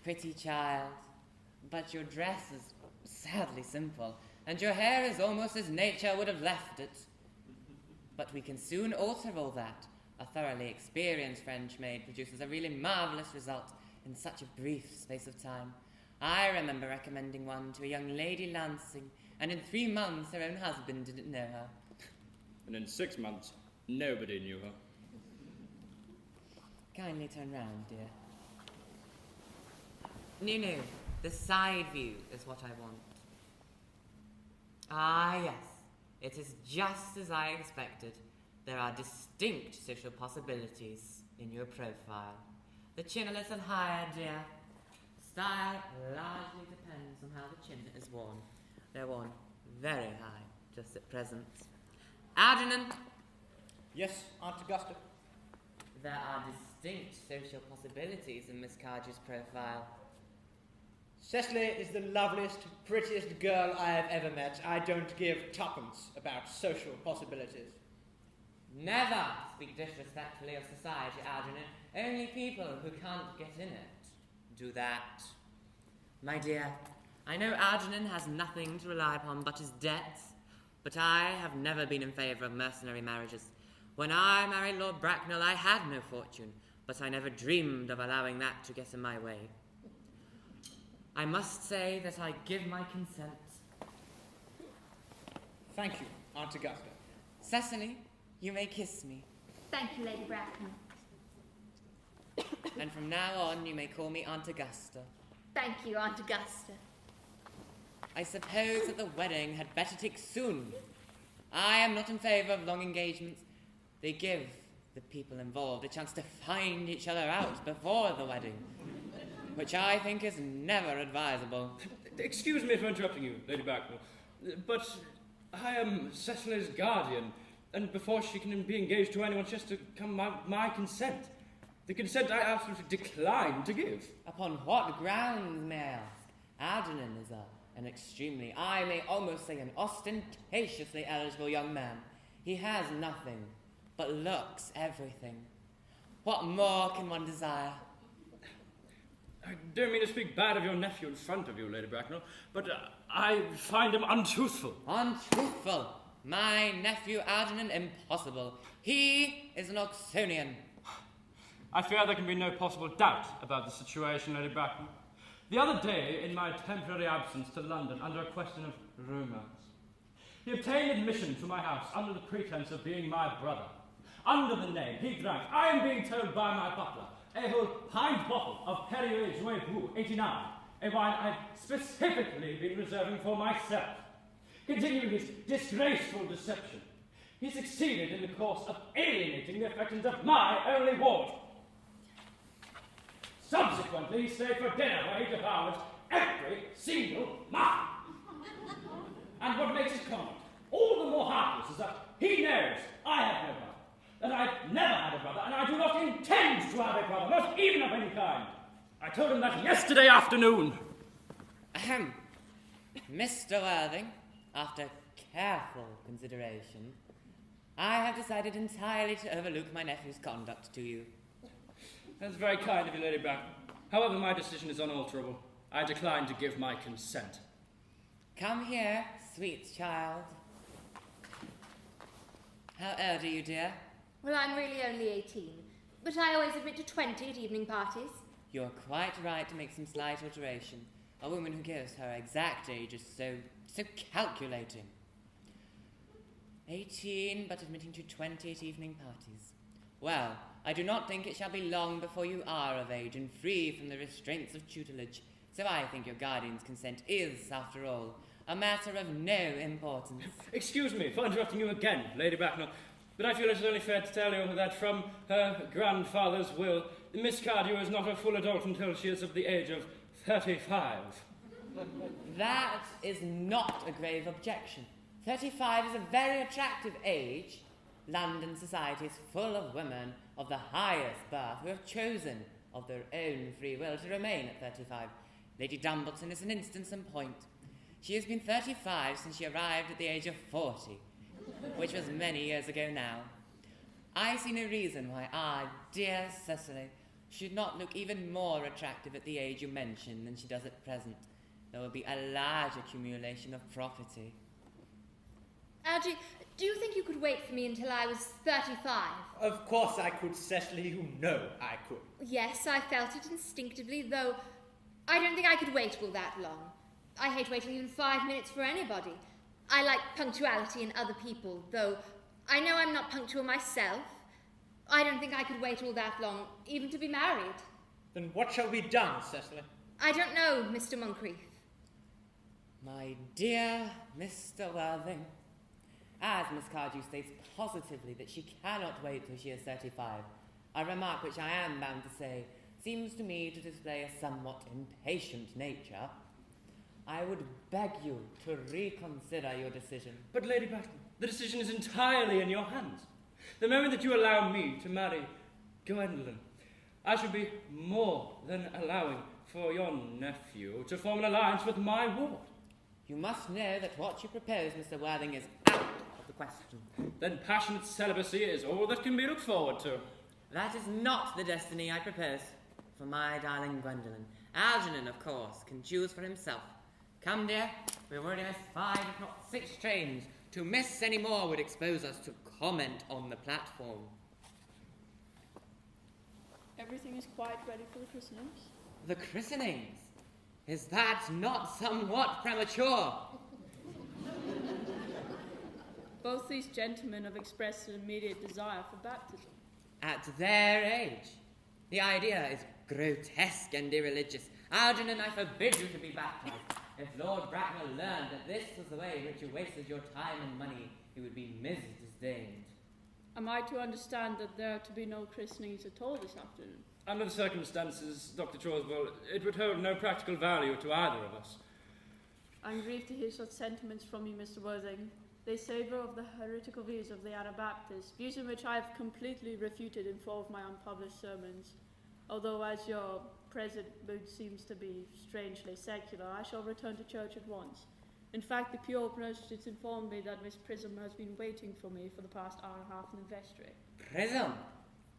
Pretty child, but your dress is sadly simple, and your hair is almost as nature would have left it. But we can soon alter all that. A thoroughly experienced French maid produces a really marvellous result in such a brief space of time. I remember recommending one to a young lady Lansing, and in 3 months her own husband didn't know her. And in 6 months, nobody knew her. Kindly turn round, dear. No, the side view is what I want. Ah, yes, it is just as I expected. There are distinct social possibilities in your profile. The chin a little higher, dear. Style largely depends on how the chin is worn. They're worn very high, just at present. Algernon! Yes, Aunt Augusta. There are distinct social possibilities in Miss Cardew's profile. Cecily is the loveliest, prettiest girl I have ever met. I don't give tuppence about social possibilities. Never speak disrespectfully of society, Algernon. Only people who can't get in it do that. My dear, I know Algernon has nothing to rely upon but his debts, but I have never been in favour of mercenary marriages. When I married Lord Bracknell, I had no fortune, but I never dreamed of allowing that to get in my way. I must say that I give my consent. Thank you, Aunt Augusta. Cecily, you may kiss me. Thank you, Lady Bracknell. And from now on, you may call me Aunt Augusta. Thank you, Aunt Augusta. I suppose that the wedding had better take soon. I am not in favour of long engagements. They give the people involved a chance to find each other out before the wedding, which I think is never advisable. Excuse me for interrupting you, Lady Bracknell, but I am Cecily's guardian, and before she can be engaged to anyone, she has to come my consent. The consent I absolutely decline to give. Upon what grounds, may I ask? Algernon is an extremely, I may almost say an ostentatiously eligible young man. He has nothing, but looks everything. What more can one desire? I don't mean to speak bad of your nephew in front of you, Lady Bracknell, but I find him untruthful. Untruthful? My nephew Algernon, impossible. He is an Oxonian. I fear there can be no possible doubt about the situation, Lady Bracknell. The other day, in my temporary absence to London under a question of romance, he obtained admission to my house under the pretence of being my brother. Under the name he drank, I am being told by my butler, a whole pint bottle of Perrier Jouet Brut 89, a wine I had specifically been reserving for myself. Continuing his disgraceful deception, he succeeded in the course of alienating the affections of my only ward. Subsequently, he stayed for dinner where he devoured every single muffin. And what makes his conduct all the more heartless is that he knows I have no brother, that I've never had a brother, and I do not intend to have a brother, not even of any kind. I told him that yesterday afternoon. Ahem. Mr. Worthing, after careful consideration, I have decided entirely to overlook my nephew's conduct to you. That's very kind of you, Lady Bracknell. However, my decision is unalterable. I decline to give my consent. Come here, sweet child. How old are you, dear? Well, I'm really only 18, but I always admit to 20 at evening parties. You're quite right to make some slight alteration. A woman who gives her exact age is so calculating. 18, but admitting to 20 at evening parties. Well, I do not think it shall be long before you are of age and free from the restraints of tutelage, so I think your guardian's consent is, after all, a matter of no importance. Excuse me for interrupting you again, Lady Bracknell, but I feel it is only fair to tell you that from her grandfather's will, Miss Cardew is not a full adult until she is of the age of 35. That is not a grave objection. 35 is a very attractive age. London society is full of women of the highest birth who have chosen of their own free will to remain at 35. Lady Dumbleton is an instance in point. She has been 35 since she arrived at the age of 40, which was many years ago now. I see no reason why our dear Cecily should not look even more attractive at the age you mention than she does at present. There will be a large accumulation of property. Algy, do you think you could wait for me until I was 35? Of course I could, Cecily. You know I could. Yes, I felt it instinctively, though I don't think I could wait all that long. I hate waiting even 5 minutes for anybody. I like punctuality in other people, though I know I'm not punctual myself. I don't think I could wait all that long, even to be married. Then what shall be done, Cecily? I don't know, Mr. Moncrief. My dear Mr. Worthing, as Miss Cardew states positively that she cannot wait till she is 35, a remark which I am bound to say seems to me to display a somewhat impatient nature, I would beg you to reconsider your decision. But Lady Bracknell, the decision is entirely in your hands. The moment that you allow me to marry Gwendolen, I should be more than allowing for your nephew to form an alliance with my ward. You must know that what you propose, Mr. Worthing, is out of the question. Then passionate celibacy is all that can be looked forward to. That is not the destiny I propose for my darling Gwendolen. Algernon, of course, can choose for himself. Come, dear, we've already missed 5, if not 6 trains. To miss any more would expose us to comment on the platform. Everything is quite ready for the christenings. The christenings? Is that not somewhat premature? Both these gentlemen have expressed an immediate desire for baptism. At their age? The idea is grotesque and irreligious. Algernon, I forbid you to be baptized. If Lord Bracknell learned that this was the way in which you wasted your time and money, he would be disdained. Am I to understand that there are to be no christenings at all this afternoon? Under the circumstances, Dr. Choswell, it would hold no practical value to either of us. I'm grieved to hear such sentiments from you, Mr. Worthing. They savour of the heretical views of the Anabaptists, views in which I have completely refuted in 4 of my unpublished sermons. Although, as your present mood seems to be strangely secular, I shall return to church at once. In fact, the pure Ernest informed me that Miss Prism has been waiting for me for the past hour and a half in the vestry. Prism?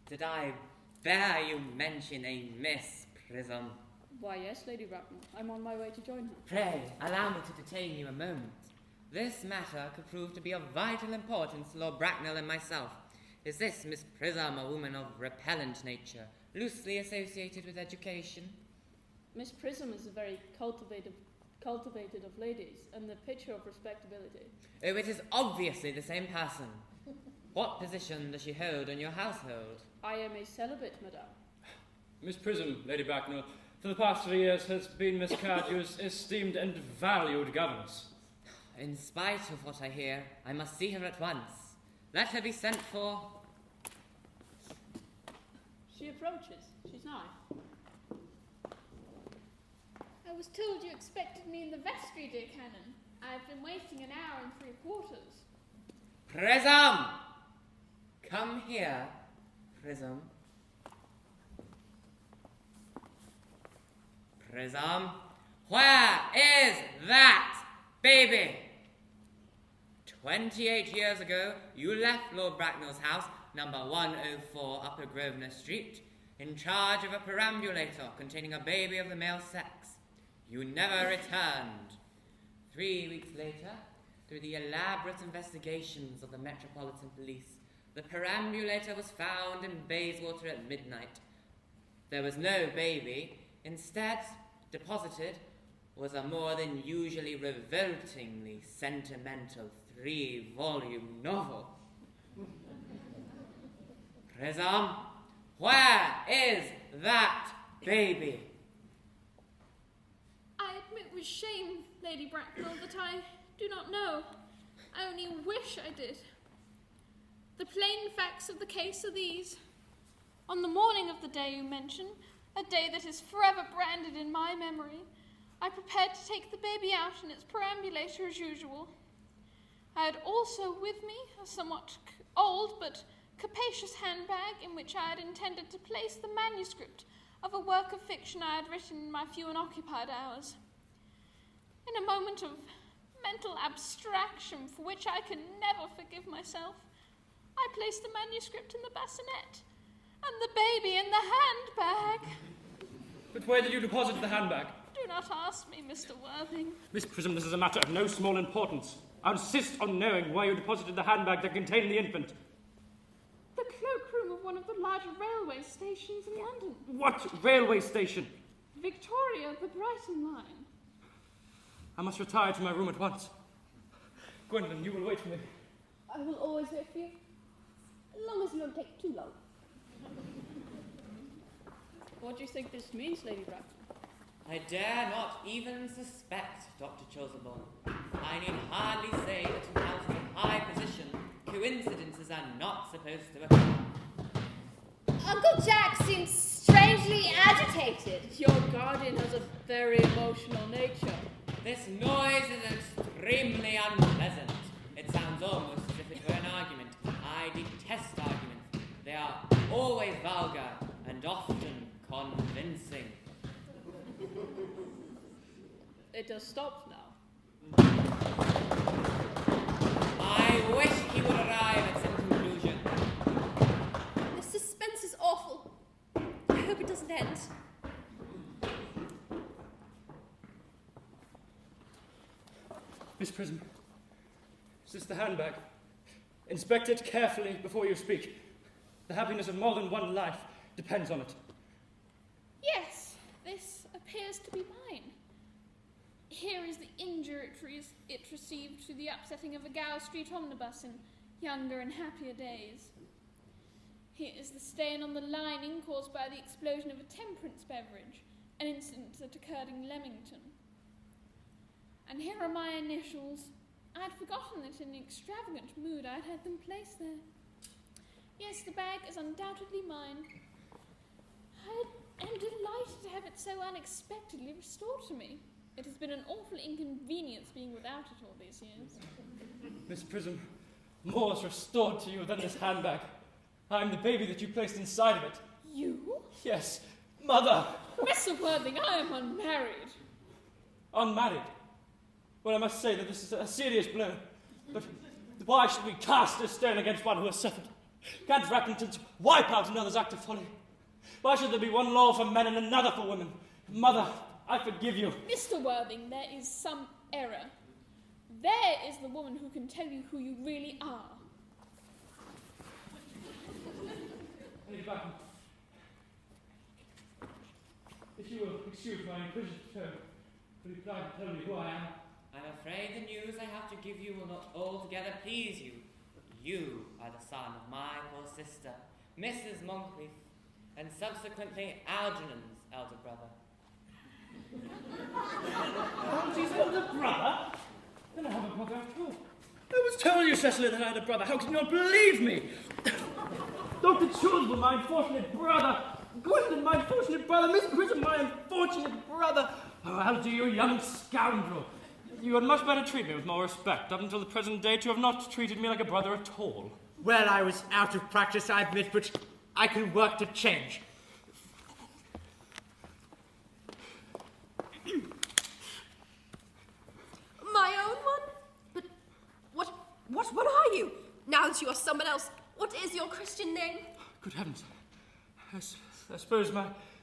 Did I bear you mention a Miss Prism? Why, yes, Lady Bracknell. I'm on my way to join her. Pray, allow me to detain you a moment. This matter could prove to be of vital importance to Lord Bracknell and myself. Is this Miss Prism a woman of repellent nature, loosely associated with education? Miss Prism is a very cultivated of ladies, and the picture of respectability. Oh, it is obviously the same person. What position does she hold in your household? I am a celibate, madame. Miss Prism, Lady Bracknell, for the past 3 years has been Miss Cardew's esteemed and valued governess. In spite of what I hear, I must see her at once. Let her be sent for. She approaches. She's nigh. I was told you expected me in the vestry, dear Canon. I've been waiting an hour and 3/4. Prism! Come here, Prism. Prism, where is that baby? 28 years ago, you left Lord Bracknell's house, number 104 Upper Grosvenor Street, in charge of a perambulator containing a baby of the male sex. You never returned. 3 weeks later, through the elaborate investigations of the Metropolitan Police, the perambulator was found in Bayswater at midnight. There was no baby. Instead, deposited was a more than usually revoltingly sentimental 3-volume novel. Prism, where is that baby? I admit with shame, Lady Bracknell, that I do not know. I only wish I did. The plain facts of the case are these. On the morning of the day you mention, a day that is forever branded in my memory, I prepared to take the baby out in its perambulator as usual. I had also with me a somewhat old but capacious handbag in which I had intended to place the manuscript of a work of fiction I had written in my few unoccupied hours. In a moment of mental abstraction for which I can never forgive myself, I placed the manuscript in the bassinet and the baby in the handbag. But where did you deposit the handbag? Do not ask me, Mr. Worthing. Miss Prism, this is a matter of no small importance. I insist on knowing where you deposited the handbag that contained the infant. The cloakroom of one of the larger railway stations in London. What railway station? Victoria, the Brighton line. I must retire to my room at once. Gwendolyn, you will wait for me. I will always wait for you, as long as you don't take too long. What do you think this means, Lady Bracknell? I dare not even suspect, Dr. Chasuble. I need hardly say that in houses of high position, coincidences are not supposed to occur. Uncle Jack seems strangely agitated. Your guardian has a very emotional nature. This noise is extremely unpleasant. It sounds almost as if it were an argument. I detest arguments. They are always vulgar and often convincing. It has stopped now. I wish he would arrive at some conclusion. The suspense is awful. I hope it doesn't end. Miss Prism, is this the handbag? Inspect it carefully before you speak. The happiness of more than one life depends on it. Yes, this appears to be mine. Here is the injury it received through the upsetting of a Gower Street omnibus in younger and happier days. Here is the stain on the lining caused by the explosion of a temperance beverage, an incident that occurred in Leamington. And here are my initials. I had forgotten that in an extravagant mood I had them placed there. Yes, the bag is undoubtedly mine. I am delighted to have it so unexpectedly restored to me. It has been an awful inconvenience being without it all these years. Miss Prism, more is restored to you than this handbag. I am the baby that you placed inside of it. You? Yes, mother! Mr. Worthing, I am unmarried. Unmarried? Well, I must say that this is a serious blow. But why should we cast a stone against one who has suffered? Can't repentance wipe out another's act of folly? Why should there be one law for men and another for women? Mother, I forgive you. Mr. Worthing, there is some error. There is the woman who can tell you who you really are. Lady Bracknell, if you will excuse my inquisitive tone, will you try to tell me who I am? I'm afraid the news I have to give you will not altogether please you. But you are the son of my poor sister, Mrs. Moncrief, and subsequently Algernon's elder brother. Algy's elder brother? Then I have a brother after all. I was telling you, Cecily, that I had a brother. How can you not believe me? Dr. Chasuble, my unfortunate brother. Gwendolyn, my unfortunate brother. Miss Prism, my unfortunate brother. Oh, Algy, you young scoundrel. You had much better treat me with more respect. Up until the present date, you have not treated me like a brother at all. Well, I was out of practice, I admit, but I can work to change. My own one? But what are you? Now that you are someone else, what is your Christian name? Good heavens. I suppose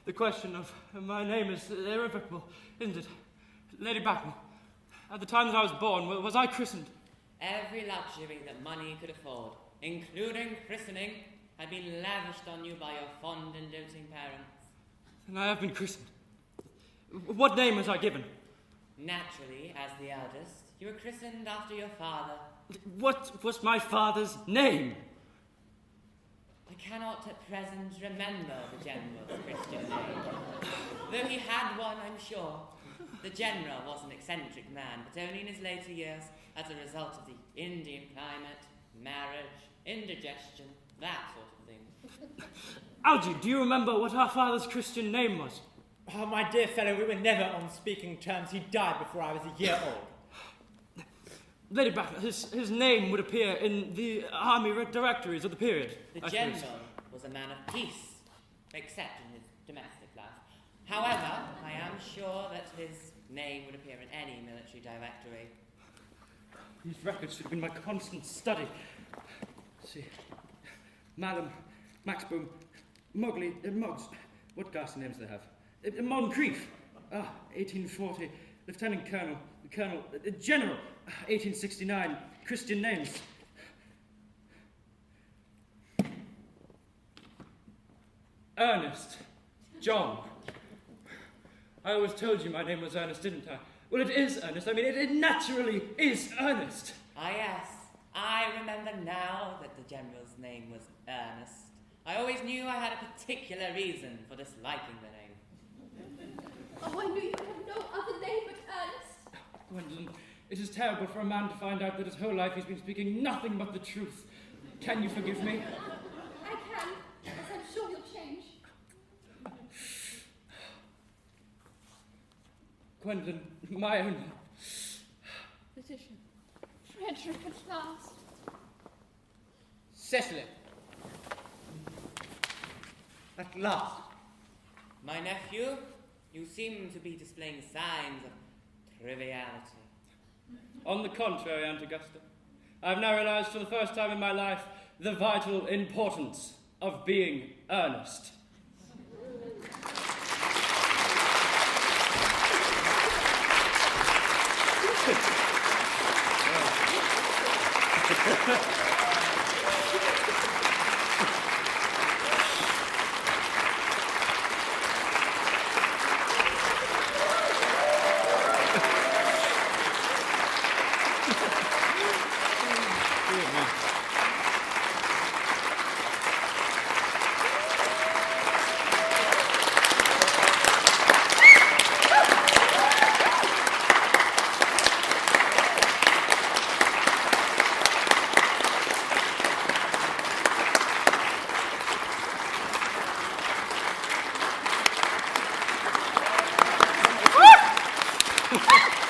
the question of my name is irrevocable, isn't it? Lady Bracknell, at the time that I was born, was I christened? Every luxury that money could afford, including christening, had been lavished on you by your fond and doting parents. Then I have been christened. What name was I given? Naturally, as the eldest, you were christened after your father. What was my father's name? I cannot at present remember the General's Christian name. Though he had one, I'm sure. The General was an eccentric man, but only in his later years as a result of the Indian climate, marriage, indigestion, that sort of thing. Algy, do you remember what our father's Christian name was? Oh, my dear fellow, we were never on speaking terms. He died before I was a year old. Lady Battle, his name would appear in the army directories of the period. The General was a man of peace, except in his domestic life. However, I am sure that his name would appear in any military directory. These records should have been my constant study. Let's see. Malum, Maxboom, Mowgli, Muggs. What ghastly names do they have? Moncrief, 1840. Lieutenant Colonel, General, 1869. Christian names. Ernest, John. I always told you my name was Ernest, didn't I? Well, it is Ernest. I mean, it naturally is Ernest. Ah, yes. I remember now that the General's name was Ernest. I always knew I had a particular reason for disliking the name. Oh, I knew you had no other name but Ernest. Gwendolyn, it is terrible for a man to find out that his whole life he's been speaking nothing but the truth. Can you forgive me? I can, as I'm sure you'll change. Gwendolyn, my own. Petition. Frederick at last. Cecily. At last. My nephew, you seem to be displaying signs of triviality. On the contrary, Aunt Augusta, I've now realized for the first time in my life the vital importance of being earnest. Ah!